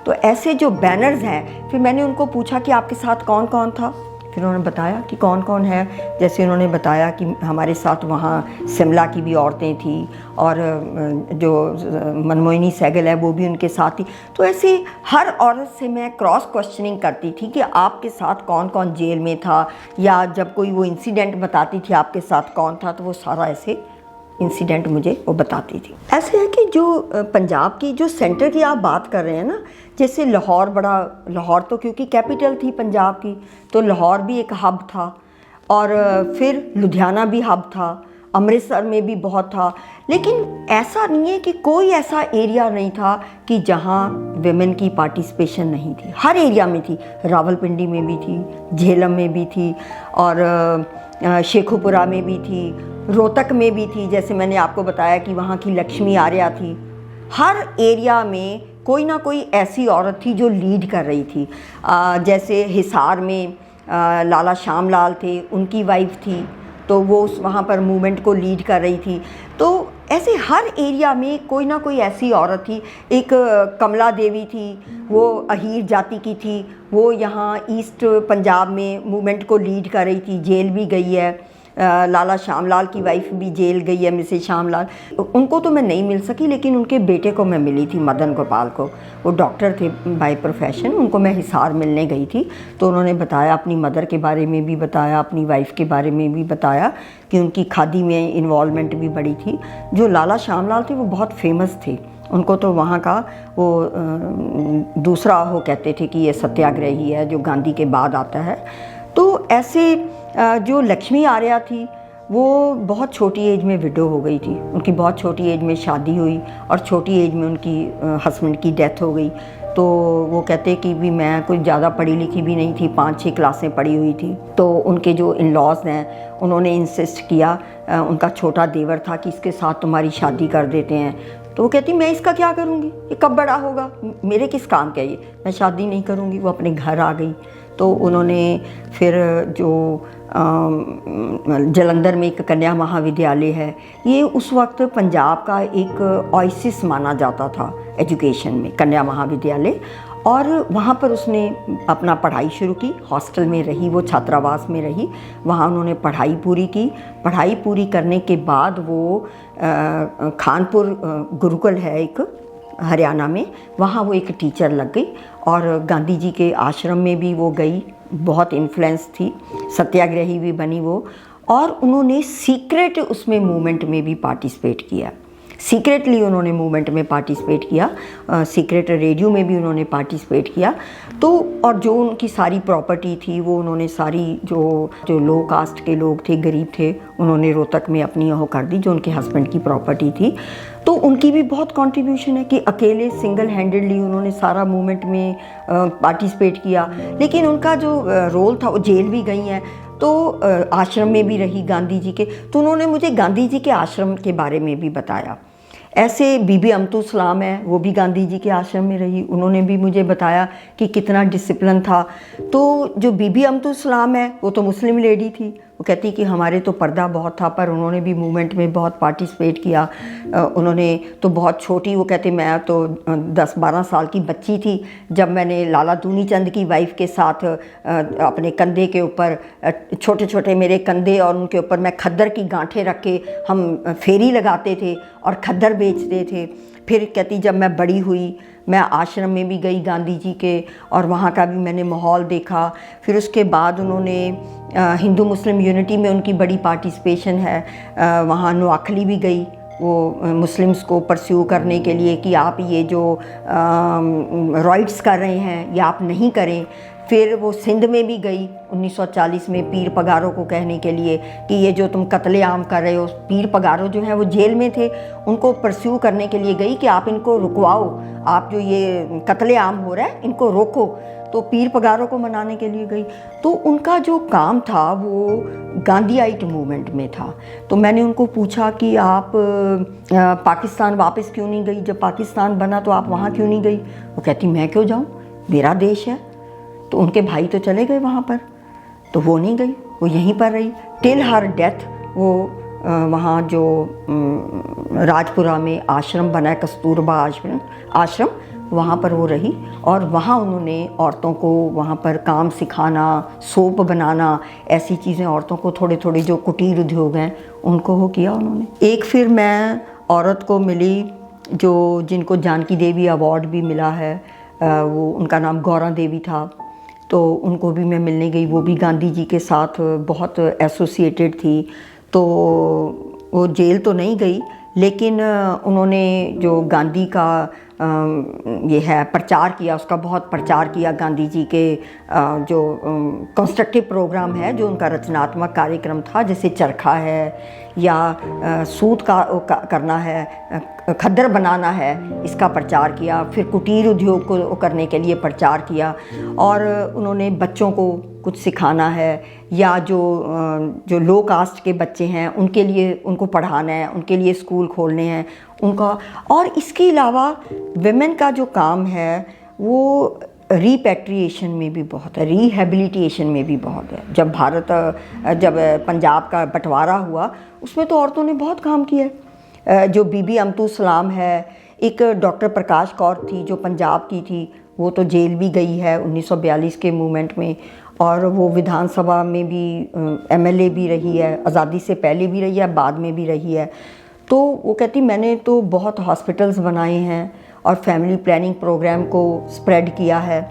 तो ऐसे जो बैनर्स हैं, फिर मैंने उनको पूछा कि आपके साथ कौन कौन था, फिर उन्होंने बताया कि कौन कौन है। जैसे उन्होंने बताया कि हमारे साथ वहाँ शिमला की भी औरतें थी और जो मनमोहिनी सहगल है वो भी उनके साथ थी। तो ऐसे हर औरत से मैं क्रॉस क्वेश्चनिंग करती थी कि आपके साथ कौन कौन जेल में था, या जब कोई वो इंसिडेंट बताती थी आपके साथ कौन था, तो वो सारा ऐसे इंसिडेंट मुझे वो बताती थी। ऐसे है कि जो पंजाब की जो सेंटर की आप बात कर रहे हैं ना, जैसे लाहौर तो क्योंकि कैपिटल थी पंजाब की, तो लाहौर भी एक हब था और फिर लुधियाना भी हब था, अमृतसर में भी बहुत था। लेकिन ऐसा नहीं है कि कोई ऐसा एरिया नहीं था कि जहाँ विमेन की पार्टिसिपेशन नहीं थी, हर एरिया में थी। रावलपिंडी में भी थी, झेलम में भी थी और शेखुपुरा में भी थी, रोहतक में भी थी। जैसे मैंने आपको बताया कि वहाँ की लक्ष्मी आर्या थी। हर एरिया में कोई ना कोई ऐसी औरत थी जो लीड कर रही थी। जैसे हिसार में लाला श्याम लाल थे, उनकी वाइफ थी, तो वो उस वहाँ पर मूवमेंट को लीड कर रही थी। तो ऐसे हर एरिया में कोई ना कोई ऐसी औरत थी। एक कमला देवी थी, वो अहीर जाति की थी, वो यहाँ ईस्ट पंजाब में मूवमेंट को लीड कर रही थी, जेल भी गई है। लाला श्यामलाल की वाइफ भी जेल गई है, मिसेस श्यामलाल। उनको तो मैं नहीं मिल सकी, लेकिन उनके बेटे को मैं मिली थी, मदन गोपाल को। वो डॉक्टर थे बाय प्रोफेशन, उनको मैं हिसार मिलने गई थी। तो उन्होंने बताया, अपनी मदर के बारे में भी बताया, अपनी वाइफ के बारे में भी बताया कि उनकी खादी में इन्वॉल्वमेंट भी बड़ी थी। जो लाला श्यामलाल थे वो बहुत फेमस थे, उनको तो वहाँ का वो दूसरा वो कहते थे कि ये सत्याग्रही है जो गांधी के बाद आता है। तो ऐसे जो लक्ष्मी आर्या थी वो बहुत छोटी एज में विडो हो गई थी, उनकी बहुत छोटी एज में शादी हुई और छोटी एज में उनकी हस्बैंड की डेथ हो गई। तो वो कहते कि भी मैं कुछ ज़्यादा पढ़ी लिखी भी नहीं थी, 5-6 क्लासें पढ़ी हुई थी। तो उनके जो इन लॉज हैं उन्होंने इंसिस्ट किया, उनका छोटा देवर था, कि इसके साथ तुम्हारी शादी कर देते हैं। तो वो कहती मैं इसका क्या करूँगी, ये कब बड़ा होगा, मेरे किस काम का ये, मैं शादी नहीं करूँगी। वो अपने घर आ गई। तो उन्होंने फिर जो जलंधर में एक कन्या महाविद्यालय है, ये उस वक्त पंजाब का एक ऑयसिस माना जाता था एजुकेशन में, कन्या महाविद्यालय। और वहाँ पर उसने अपना पढ़ाई शुरू की, हॉस्टल में रही, वो छात्रावास में रही, वहाँ उन्होंने पढ़ाई पूरी की। पढ़ाई पूरी करने के बाद वो खानपुर गुरुकुल है एक हरियाणा में, वहाँ वो एक टीचर लग गई और गांधी जी के आश्रम में भी वो गई, बहुत इन्फ्लुएंस थी, सत्याग्रही भी बनी वो। और उन्होंने सीक्रेट उसमें मूवमेंट में भी पार्टिसिपेट किया, सीक्रेटली उन्होंने मूवमेंट में पार्टिसिपेट किया, सीक्रेट रेडियो में भी उन्होंने पार्टिसिपेट किया। तो और जो उनकी सारी प्रॉपर्टी थी वो उन्होंने सारी जो लो कास्ट के लोग थे, गरीब थे, उन्होंने रोहतक में अपनी वो कर दी, जो उनके हस्बैंड की प्रॉपर्टी थी। तो उनकी भी बहुत कंट्रीब्यूशन है कि अकेले सिंगल हैंडेडली उन्होंने सारा मूवमेंट में पार्टिसिपेट किया। लेकिन उनका जो रोल था, वो जेल भी गई हैं, तो आश्रम में भी रही गांधी जी के। तो उन्होंने मुझे गांधी जी के आश्रम के बारे में भी बताया। ऐसे बीबी अमतुल सलाम है, वो भी गांधी जी के आश्रम में रही, उन्होंने भी मुझे बताया कि कितना डिसिप्लिन था। तो जो बीबी अमतुल सलाम है वो तो मुस्लिम लेडी थी, वो कहती कि हमारे तो पर्दा बहुत था, पर उन्होंने भी मूवमेंट में बहुत पार्टिसिपेट किया। उन्होंने तो बहुत छोटी, वो कहते मैं तो 10-12 साल की बच्ची थी जब मैंने लाला दूनी चंद की वाइफ के साथ अपने कंधे के ऊपर, छोटे छोटे मेरे कंधे और उनके ऊपर मैं खद्दर की गांठें रख के हम फेरी लगाते थे और खद्दर बेचते थे। फिर कहती जब मैं बड़ी हुई मैं आश्रम में भी गई गांधी जी के, और वहाँ का भी मैंने माहौल देखा। फिर उसके बाद उन्होंने हिंदू मुस्लिम यूनिटी में उनकी बड़ी पार्टिसिपेशन है, वहाँ नोआखली भी गई वो मुस्लिम्स को परस्यू करने के लिए कि आप ये जो राइट्स कर रहे हैं ये आप नहीं करें। फिर वो सिंध में भी गई 1940 में पीर पगारों को कहने के लिए कि ये जो तुम कत्लेआम कर रहे हो, पीर पगारों जो हैं वो जेल में थे, उनको परस्यू करने के लिए गई कि आप इनको रुकवाओ, आप जो ये कत्लेआम हो रहा है इनको रोको। तो पीर पगारों को मनाने के लिए गई। तो उनका जो काम था वो गांधीआइट मूवमेंट में था। तो मैंने उनको पूछा कि आप पाकिस्तान वापस क्यों नहीं गई, जब पाकिस्तान बना तो आप वहाँ क्यों नहीं गई? वो कहती मैं क्यों जाऊँ, मेरा देश है। तो उनके भाई तो चले गए वहाँ पर, तो वो नहीं गई, वो यहीं पर रही टिल हर डेथ। वो वहाँ जो राजपुरा में आश्रम बना है, कस्तूरबा आश्रम, वहाँ पर वो रही। और वहाँ उन्होंने औरतों को वहाँ पर काम सिखाना, सोप बनाना, ऐसी चीज़ें औरतों को थोड़े थोड़े जो कुटीर उद्योग हैं उनको वो किया उन्होंने। एक फिर मैं औरत को मिली जो जिनको जानकी देवी अवार्ड भी मिला है, वो उनका नाम गौरा देवी था। तो उनको भी मैं मिलने गई, वो भी गांधी जी के साथ बहुत एसोसिएटेड थी। तो वो जेल तो नहीं गई, लेकिन उन्होंने जो गांधी का ये है प्रचार किया, उसका बहुत प्रचार किया। गांधी जी के जो कंस्ट्रक्टिव प्रोग्राम है, जो उनका रचनात्मक कार्यक्रम था, जैसे चरखा है या सूत का करना है, खद्दर बनाना है, इसका प्रचार किया। फिर कुटीर उद्योग को करने के लिए प्रचार किया। और उन्होंने बच्चों को कुछ सिखाना है, या जो लो कास्ट के बच्चे हैं उनके लिए उनको पढ़ाना है, उनके लिए स्कूल खोलने हैं उनका। और इसके अलावा विमेन का जो काम है वो रिपैट्रिएशन में भी बहुत है, रिहेबिलिटेशन में भी बहुत है। जब पंजाब का बंटवारा हुआ उसमें तो औरतों ने बहुत काम किया। जो बीबी अमतू सलाम है, एक डॉक्टर प्रकाश कौर थी जो पंजाब की थी, वो तो जेल भी गई है 1942 के मूवमेंट में। और वो विधानसभा में भी एमएलए भी रही है, आज़ादी से पहले भी रही है, बाद में भी रही है। तो वो कहती मैंने तो बहुत हॉस्पिटल्स बनाए हैं और फैमिली प्लानिंग प्रोग्राम को स्प्रेड किया है।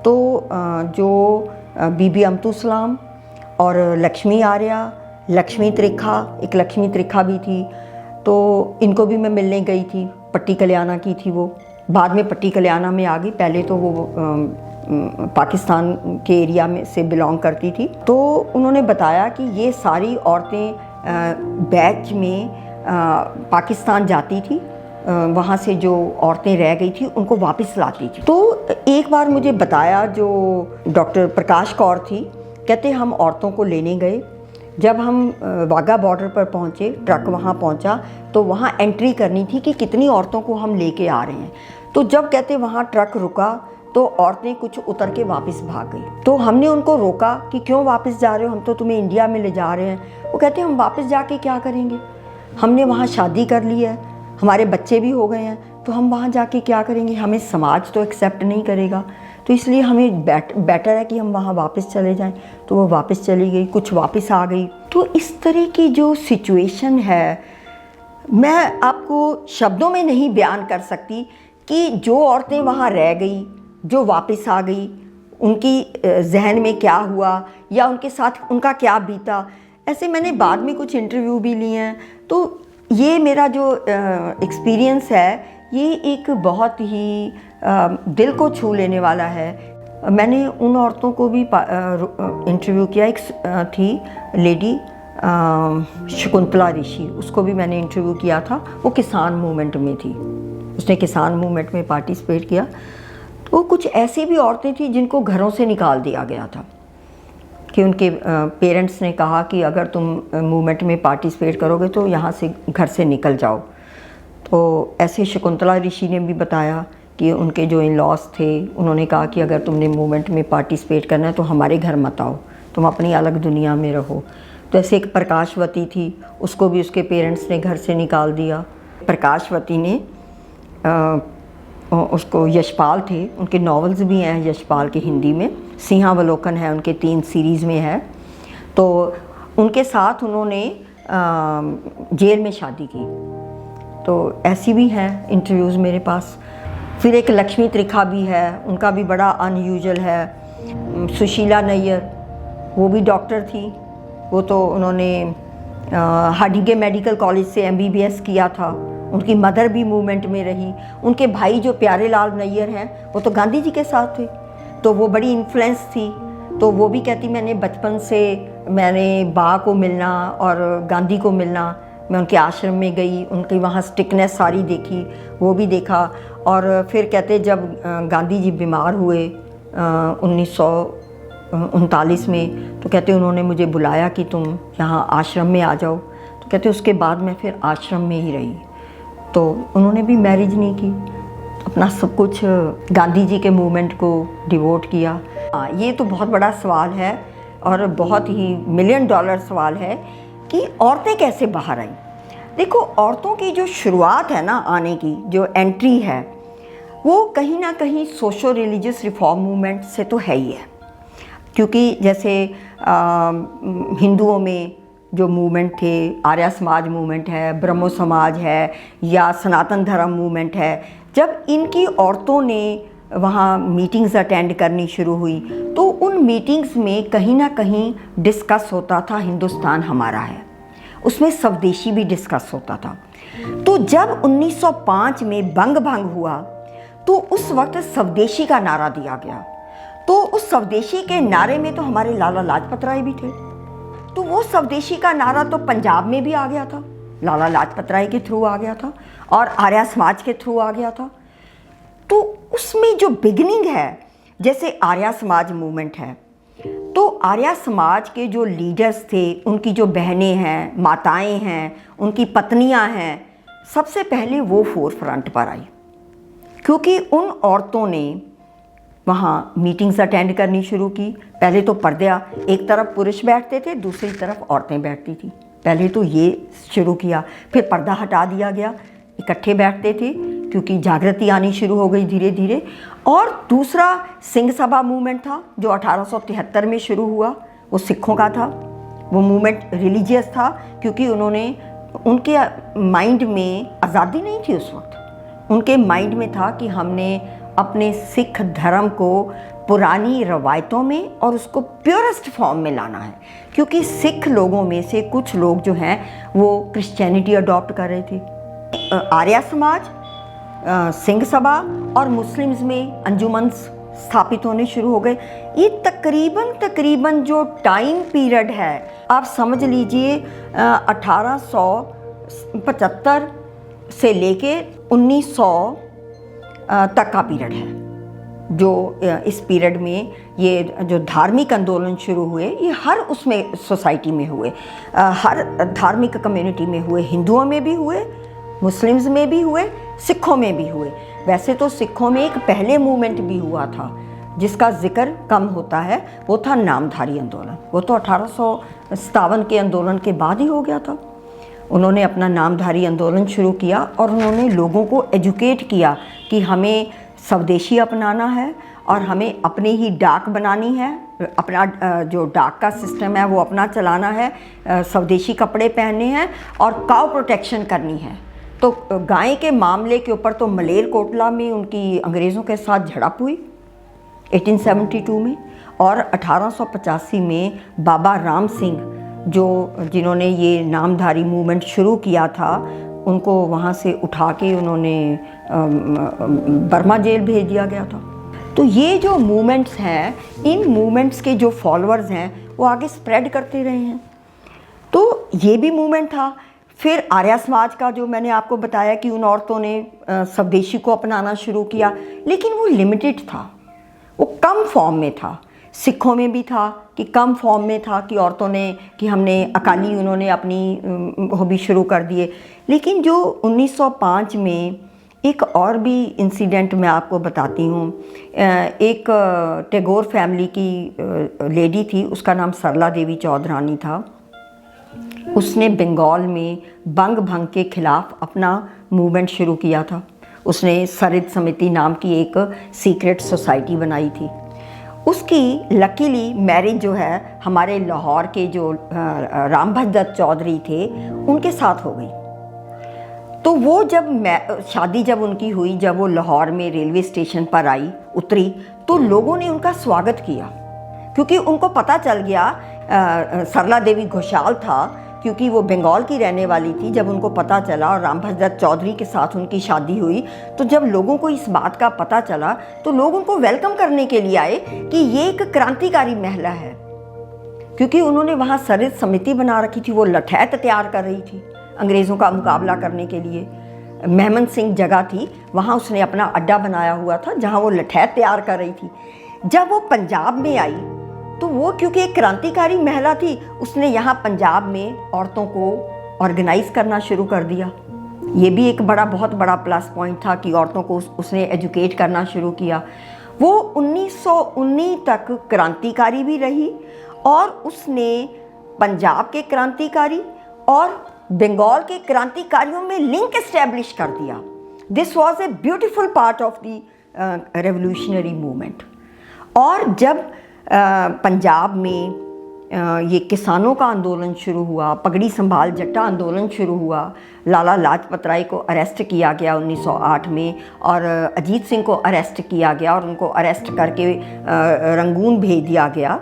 तो जो बीबी अमतू सलाम और लक्ष्मी आर्या, लक्ष्मी त्रिखा, एक लक्ष्मी त्रिखा भी थी, तो इनको भी मैं मिलने गई थी। पट्टी कल्याणा की थी वो, बाद में पट्टी कल्याणा में आ गई, पहले तो वो पाकिस्तान के एरिया में से बिलोंग करती थी। तो उन्होंने बताया कि ये सारी औरतें बैच में पाकिस्तान जाती थी, वहाँ से जो औरतें रह गई थी उनको वापस लाती थी। तो एक बार मुझे बताया जो डॉक्टर प्रकाश कौर थी, कहते हम औरतों को लेने गए। जब हम वाघा बॉर्डर पर पहुँचे, ट्रक वहाँ पहुँचा, तो वहाँ एंट्री करनी थी कि कितनी औरतों को हम लेके आ रहे हैं। तो जब कहते वहाँ ट्रक रुका तो औरतें कुछ उतर के वापस भाग गई। तो हमने उनको रोका कि क्यों वापस जा रहे हो, हम तो तुम्हें इंडिया में ले जा रहे हैं। वो कहते हम वापस जाके क्या करेंगे, हमने वहाँ शादी कर ली है, हमारे बच्चे भी हो गए हैं, तो हम वहाँ जाके क्या करेंगे, हमें समाज तो एक्सेप्ट नहीं करेगा, तो इसलिए हमें बेटर है कि हम वहाँ वापस चले जाएं। तो वो वापस चली गई, कुछ वापस आ गई। तो इस तरह की जो सिचुएशन है, मैं आपको शब्दों में नहीं बयान कर सकती कि जो औरतें वहाँ रह गई, जो वापस आ गई, उनकी जहन में क्या हुआ या उनके साथ उनका क्या बीता। ऐसे मैंने बाद में कुछ इंटरव्यू भी लिए हैं। तो ये मेरा जो एक्सपीरियंस है, ये एक बहुत ही दिल को छू लेने वाला है। मैंने उन औरतों को भी इंटरव्यू किया। एक थी लेडी शकुंतला ऋषि, उसको भी मैंने इंटरव्यू किया था। वो किसान मूवमेंट में थी, उसने किसान मूवमेंट में पार्टिसिपेट किया। तो कुछ ऐसी भी औरतें थी जिनको घरों से निकाल दिया गया था कि उनके पेरेंट्स ने कहा कि अगर तुम मूवमेंट में पार्टिसिपेट करोगे तो यहाँ से घर से निकल जाओ। तो ऐसे शकुंतला ऋषि ने भी बताया कि उनके जो इन लॉज थे, उन्होंने कहा कि अगर तुमने मूवमेंट में पार्टिसिपेट करना है तो हमारे घर मत आओ, तुम अपनी अलग दुनिया में रहो। तो ऐसे एक प्रकाशवती थी, उसको भी उसके पेरेंट्स ने घर से निकाल दिया। प्रकाशवती ने उसको यशपाल थे, उनके नॉवेल्स भी हैं यशपाल के हिंदी में, सिंहावलोकन है उनके 3 सीरीज़ में है। तो उनके साथ उन्होंने जेल में शादी की। तो ऐसी भी हैं इंटरव्यूज़ मेरे पास। फिर एक लक्ष्मी त्रिखा भी है, उनका भी बड़ा अनयूजुअल है। सुशीला नैयर, वो भी डॉक्टर थी, वो तो उन्होंने हार्डिंगे मेडिकल कॉलेज से MBBS किया था। उनकी मदर भी मूवमेंट में रही। उनके भाई जो प्यारे लाल नैयर हैं, वो तो गांधी जी के साथ थे, तो वो बड़ी इन्फ्लुएंस थी। तो वो भी कहती मैंने बचपन से मैंने बा को मिलना और गांधी को मिलना, मैं उनके आश्रम में गई, उनकी वहाँ स्टिकनेस सारी देखी, वो भी देखा। और फिर कहते जब गांधी जी बीमार हुए 1939 में। तो कहते उन्होंने मुझे बुलाया कि तुम यहाँ आश्रम में आ जाओ। तो कहते उसके बाद मैं फिर आश्रम में ही रही। तो उन्होंने भी मैरिज नहीं की, अपना सब कुछ गांधी जी के मूवमेंट को डिवोट किया। ये तो बहुत बड़ा सवाल है और बहुत ही $1 मिलियन सवाल है कि औरतें कैसे बाहर आई। देखो, औरतों की जो शुरुआत है ना आने की, जो एंट्री है, वो कहीं ना कहीं सोशो रिलीजियस रिफॉर्म मूवमेंट से तो है ही है। क्योंकि जैसे हिंदुओं में जो मूवमेंट थे, आर्य समाज मूवमेंट है, ब्रह्मो समाज है या सनातन धर्म मूवमेंट है, जब इनकी औरतों ने वहाँ मीटिंग्स अटेंड करनी शुरू हुई तो उन मीटिंग्स में कहीं ना कहीं डिस्कस होता था हिंदुस्तान हमारा है, उसमें स्वदेशी भी डिस्कस होता था। तो जब 1905 में बंग भंग हुआ तो उस वक्त स्वदेशी का नारा दिया गया। तो उस स्वदेशी के नारे में तो हमारे लाला लाजपत राय भी थे। तो वो स्वदेशी का नारा तो पंजाब में भी आ गया था, लाला लाजपत राय के थ्रू आ गया था और आर्य समाज के थ्रू आ गया था। तो उसमें जो बिगिनिंग है, जैसे आर्य समाज मूवमेंट है, तो आर्य समाज के जो लीडर्स थे, उनकी जो बहनें हैं, माताएं हैं, उनकी पत्नियां हैं, सबसे पहले वो फोर फ्रंट पर आई। क्योंकि उन औरतों ने वहाँ मीटिंग्स अटेंड करनी शुरू की। पहले तो पर्दा, एक तरफ पुरुष बैठते थे, दूसरी तरफ औरतें बैठती थी। पहले तो ये शुरू किया, फिर पर्दा हटा दिया गया, इकट्ठे बैठते थे क्योंकि जागृति आनी शुरू हो गई धीरे धीरे। और दूसरा सिंह सभा मूवमेंट था जो 1873 में शुरू हुआ, वो सिखों का था। वो मूवमेंट रिलीजियस था क्योंकि उनके माइंड में आज़ादी नहीं थी उस वक्त। उनके माइंड में था कि हमने अपने सिख धर्म को पुरानी रवायतों में और उसको प्योरेस्ट फॉर्म में लाना है। क्योंकि सिख लोगों में से कुछ लोग जो हैं वो क्रिश्चियनिटी अडॉप्ट कर रहे थे। आर्य समाज, सिंह सभा और मुस्लिम्स में अंजुमन स्थापित होने शुरू हो गए। ये तकरीबन जो टाइम पीरियड है, आप समझ लीजिए 1875 से लेके 1900 तक का पीरियड है। जो इस पीरियड में ये जो धार्मिक आंदोलन शुरू हुए, ये हर उसमें सोसाइटी में हुए, हर धार्मिक कम्युनिटी में हुए, हिंदुओं में भी हुए, मुस्लिम्स में भी हुए, सिखों में भी हुए। वैसे तो सिखों में एक पहले मूवमेंट भी हुआ था जिसका जिक्र कम होता है, वो था नामधारी आंदोलन। वो तो 1857 के आंदोलन के बाद ही हो गया था। उन्होंने अपना नामधारी आंदोलन शुरू किया और उन्होंने लोगों को एजुकेट किया कि हमें स्वदेशी अपनाना है और हमें अपनी ही डाक बनानी है, अपना जो डाक का सिस्टम है वो अपना चलाना है, स्वदेशी कपड़े पहनने हैं और काउ प्रोटेक्शन करनी है। तो गाय के मामले के ऊपर तो मलेरकोटला में उनकी अंग्रेज़ों के साथ झड़प हुई 1872 में, और 1885 में बाबा राम सिंह जिन्होंने ये नामधारी मूवमेंट शुरू किया था, उनको वहाँ से उठा के उन्होंने बर्मा जेल भेज दिया गया था। तो ये जो मूवमेंट्स हैं, इन मूवमेंट्स के जो फॉलोअर्स हैं वो आगे स्प्रेड करते रहे हैं। तो ये भी मूवमेंट था। फिर आर्य समाज का जो मैंने आपको बताया कि उन औरतों ने स्वदेशी को अपनाना शुरू किया, लेकिन वो लिमिटेड था, वो कम फॉर्म में था। सिखों में भी था कि कम फॉर्म में था कि औरतों ने कि हमने अकाली उन्होंने अपनी हॉबी शुरू कर दिए। लेकिन जो 1905 में एक और भी इंसिडेंट मैं आपको बताती हूँ। एक टैगोर फैमिली की लेडी थी, उसका नाम सरला देवी चौधरानी था। उसने बंगाल में बंग भंग के खिलाफ अपना मूवमेंट शुरू किया था। उसने सरित समिति नाम की एक सीक्रेट सोसाइटी बनाई थी। उसकी लकीली मैरिज जो है हमारे लाहौर के जो रामभद्र दत्त चौधरी थे उनके साथ हो गई। तो वो शादी जब उनकी हुई, जब वो लाहौर में रेलवे स्टेशन पर उतरी, तो लोगों ने उनका स्वागत किया क्योंकि उनको पता चल गया। सरला देवी घोषाल था क्योंकि वो बंगाल की रहने वाली थी। जब उनको पता चला और रामभद्र दत्त चौधरी के साथ उनकी शादी हुई, तो जब लोगों को इस बात का पता चला तो लोग उनको वेलकम करने के लिए आए कि ये एक क्रांतिकारी महिला है। क्योंकि उन्होंने वहाँ सरित समिति बना रखी थी, वो लठैत तैयार कर रही थी अंग्रेज़ों का मुकाबला करने के लिए। मेहमन सिंह जगह थी, वहाँ उसने अपना अड्डा बनाया हुआ था जहाँ वो लठैत तैयार कर रही थी। जब वो पंजाब में आई तो वो क्योंकि एक क्रांतिकारी महिला थी, उसने यहाँ पंजाब में औरतों को ऑर्गेनाइज करना शुरू कर दिया। ये भी एक बहुत बड़ा प्लस पॉइंट था कि औरतों को उसने एजुकेट करना शुरू किया। वो 1919 तक क्रांतिकारी भी रही और उसने पंजाब के क्रांतिकारी और बंगाल के क्रांतिकारियों में लिंक एस्टेब्लिश कर दिया। This was a beautiful part of the revolutionary movement. और जब पंजाब में ये किसानों का आंदोलन शुरू हुआ, पगड़ी संभाल जट्टा आंदोलन शुरू हुआ, लाला लाजपत राय को अरेस्ट किया गया 1908 में और अजीत सिंह को अरेस्ट किया गया और उनको अरेस्ट करके रंगून भेज दिया गया।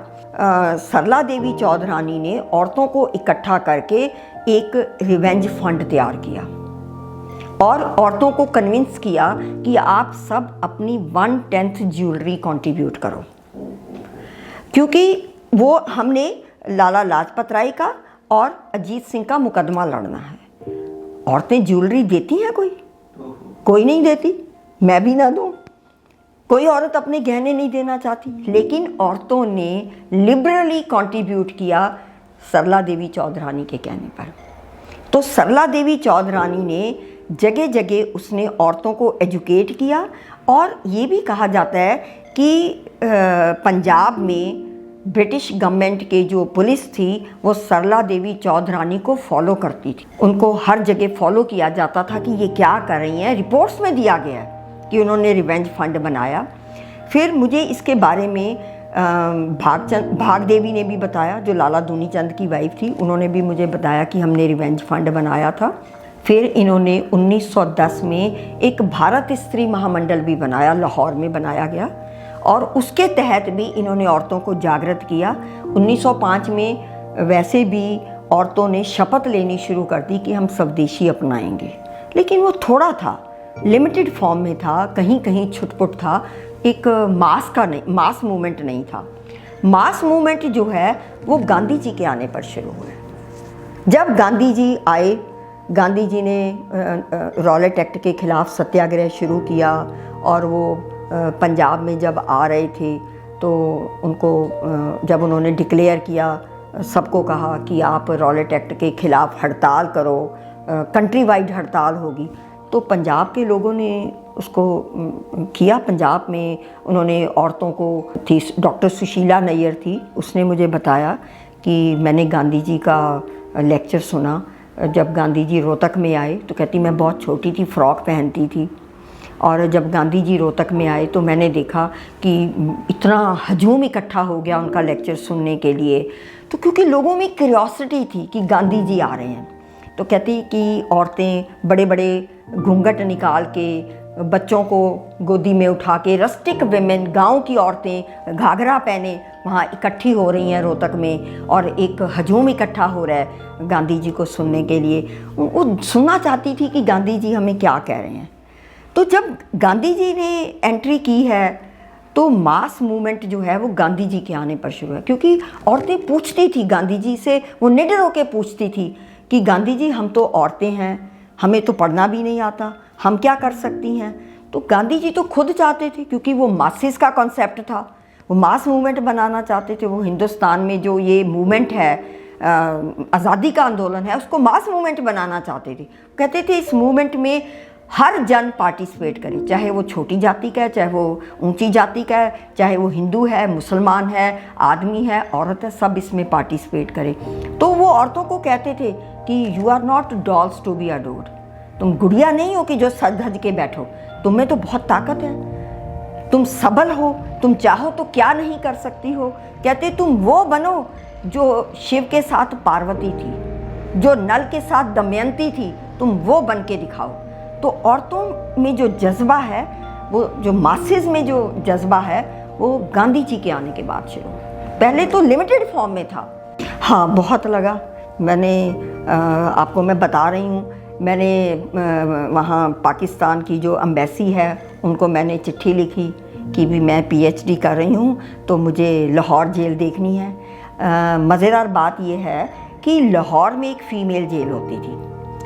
सरला देवी चौधरानी ने औरतों को इकट्ठा करके एक रिवेंज फंड तैयार किया और औरतों को कन्विंस किया कि आप सब अपनी 1/10 ज्वेलरी कंट्रीब्यूट करो, क्योंकि वो हमने लाला लाजपत राय का और अजीत सिंह का मुकदमा लड़ना है। औरतें ज्वेलरी देती हैं? कोई नहीं देती, मैं भी ना दूं। कोई औरत अपने गहने नहीं देना चाहती, लेकिन औरतों ने लिबरली कंट्रीब्यूट किया सरला देवी चौधरानी के कहने पर। तो सरला देवी चौधरानी ने जगह जगह उसने औरतों को एजुकेट किया और ये भी कहा जाता है कि पंजाब में ब्रिटिश गवर्नमेंट के जो पुलिस थी वो सरला देवी चौधरानी को फॉलो करती थी। उनको हर जगह फॉलो किया जाता था कि ये क्या कर रही हैं। रिपोर्ट्स में दिया गया है कि उन्होंने रिवेंज फंड बनाया। फिर मुझे इसके बारे में भाग देवी ने भी बताया, जो लाला दूनी चंद की वाइफ थी, उन्होंने भी मुझे बताया कि हमने रिवेंज फंड बनाया था। फिर इन्होंने 1910 में एक भारत स्त्री महामंडल भी बनाया, लाहौर में बनाया गया और उसके तहत भी इन्होंने औरतों को जागृत किया। 1905 में वैसे भी औरतों ने शपथ लेनी शुरू कर दी कि हम स्वदेशी अपनाएंगे, लेकिन वो थोड़ा था, लिमिटेड फॉर्म में था, कहीं कहीं छुटपुट था, एक मास मूवमेंट नहीं था। मास मूवमेंट जो है वो गांधी जी के आने पर शुरू हुआ। जब गांधी जी आए, गांधी जी ने रॉलेट एक्ट के खिलाफ सत्याग्रह शुरू किया और वो पंजाब में जब आ रहे थे तो उनको जब उन्होंने डिक्लेयर किया, सबको कहा कि आप रॉलेट एक्ट के खिलाफ हड़ताल करो, कंट्री वाइड हड़ताल होगी, तो पंजाब के लोगों ने उसको किया। पंजाब में उन्होंने औरतों को थी, डॉक्टर सुशीला नैयर थी, उसने मुझे बताया कि मैंने गांधी जी का लेक्चर सुना। जब गांधी जी रोहतक में आए तो कहती मैं बहुत छोटी थी, फ़्रॉक पहनती थी, और जब गांधी जी रोहतक में आए तो मैंने देखा कि इतना हजूम इकट्ठा हो गया उनका लेक्चर सुनने के लिए। तो क्योंकि लोगों में क्यूरियोसिटी थी कि गांधी जी आ रहे हैं, तो कहती कि औरतें बड़े बड़े घूंघट निकाल के, बच्चों को गोदी में उठा के, रस्टिक विमेन, गांव की औरतें घाघरा पहने वहाँ इकट्ठी हो रही हैं रोहतक में और एक हजूम इकट्ठा हो रहा है गांधी जी को सुनने के लिए। वो सुनना चाहती थी कि गांधी जी हमें क्या कह रहे हैं। तो जब गांधी जी ने एंट्री की है तो मास मूवमेंट जो है वो गांधी जी के आने पर शुरू है, क्योंकि औरतें पूछती थी गांधी जी से, वो निडर होकर पूछती थी कि गांधी जी हम तो औरतें हैं, हमें तो पढ़ना भी नहीं आता, हम क्या कर सकती हैं। तो गांधी जी तो खुद चाहते थे, क्योंकि वो मासेस का कॉन्सेप्ट था, वो मास मूवमेंट बनाना चाहते थे। वो हिंदुस्तान में जो ये मूवमेंट है, आज़ादी का आंदोलन है, उसको मास मूवमेंट बनाना चाहते थे। कहते थे इस मूवमेंट में हर जन पार्टिसिपेट करे, चाहे वो छोटी जाति का है, चाहे वो ऊंची जाति का है, चाहे वो हिंदू है, मुसलमान है, आदमी है, औरत है, सब इसमें पार्टिसिपेट करे। तो वो औरतों को कहते थे कि you are not dolls to be adored, तुम गुड़िया नहीं हो कि जो सज धज के बैठो, तुम में तो बहुत ताकत है, तुम सबल हो, तुम चाहो तो क्या नहीं कर सकती हो। कहते तुम वो बनो जो शिव के साथ पार्वती थी, जो नल के साथ दमयंती थी, तुम वो बन के दिखाओ। तो औरतों में जो जज्बा है, वो जो मासेस में जो जज्बा है, वो गांधी जी के आने के बाद शुरू। पहले तो लिमिटेड फॉर्म में था। हाँ, बहुत लगा। मैंने आपको मैं बता रही हूँ, मैंने वहाँ पाकिस्तान की जो एम्बेसी है उनको मैंने चिट्ठी लिखी कि भी मैं पीएचडी कर रही हूँ तो मुझे लाहौर जेल देखनी है। मज़ेदार बात यह है कि लाहौर में एक फ़ीमेल जेल होती थी,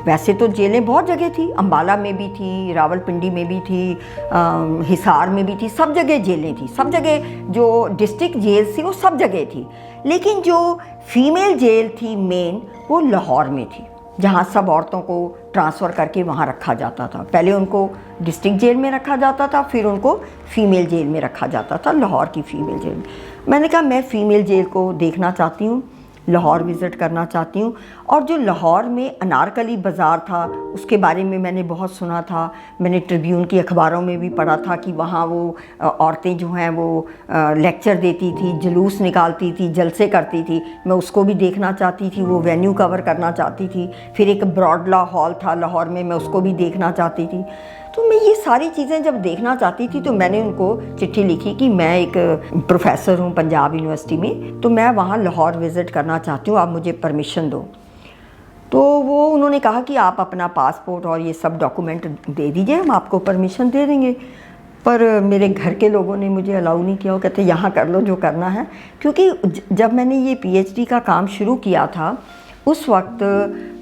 वैसे तो जेलें बहुत जगह थी, अम्बाला में भी थी, रावलपिंडी में भी थी, हिसार में भी थी, सब जगह जेलें थी, सब जगह जो डिस्ट्रिक्ट जेल थी वो सब जगह थी। लेकिन जो फीमेल जेल थी मेन, वो लाहौर में थी, जहाँ सब औरतों को ट्रांसफ़र करके वहाँ रखा जाता था। पहले उनको डिस्ट्रिक्ट जेल में रखा जाता था, फिर उनको फ़ीमेल जेल में रखा जाता था, लाहौर की फ़ीमेल जेल। मैंने कहा मैं फ़ीमेल जेल को देखना चाहती हूँ, लाहौर विज़िट करना चाहती हूँ। और जो लाहौर में अनारकली बाज़ार था, उसके बारे में मैंने बहुत सुना था। मैंने ट्रिब्यून की अखबारों में भी पढ़ा था कि वहाँ वो औरतें जो हैं वो लेक्चर देती थी, जुलूस निकालती थी, जलसे करती थी। मैं उसको भी देखना चाहती थी, वो वेन्यू कवर करना चाहती थी। फिर एक ब्रॉडला हॉल था लाहौर में, मैं उसको भी देखना चाहती थी। तो मैं ये सारी चीज़ें जब देखना चाहती थी तो मैंने उनको चिट्ठी लिखी कि मैं एक प्रोफेसर हूँ पंजाब यूनिवर्सिटी में, तो मैं वहाँ लाहौर विज़िट करना चाहती हूँ, आप मुझे परमिशन दो। तो वो उन्होंने कहा कि आप अपना पासपोर्ट और ये सब डॉक्यूमेंट दे दीजिए, हम आपको परमिशन दे देंगे। पर मेरे घर के लोगों ने मुझे अलाउ नहीं किया। वो कहते यहाँ कर लो जो करना है, क्योंकि जब मैंने ये पीएचडी का काम शुरू किया था उस वक्त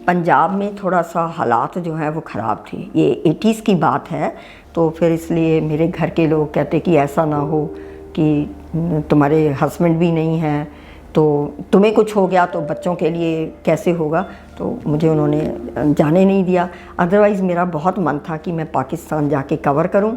पंजाब में थोड़ा सा हालात जो हैं वो ख़राब थे। ये 80s की बात है, तो फिर इसलिए मेरे घर के लोग कहते कि ऐसा ना हो कि तुम्हारे हस्बैंड भी नहीं हैं, तो तुम्हें कुछ हो गया तो बच्चों के लिए कैसे होगा। तो मुझे उन्होंने जाने नहीं दिया। अदरवाइज़ मेरा बहुत मन था कि मैं पाकिस्तान जाके कवर करूं।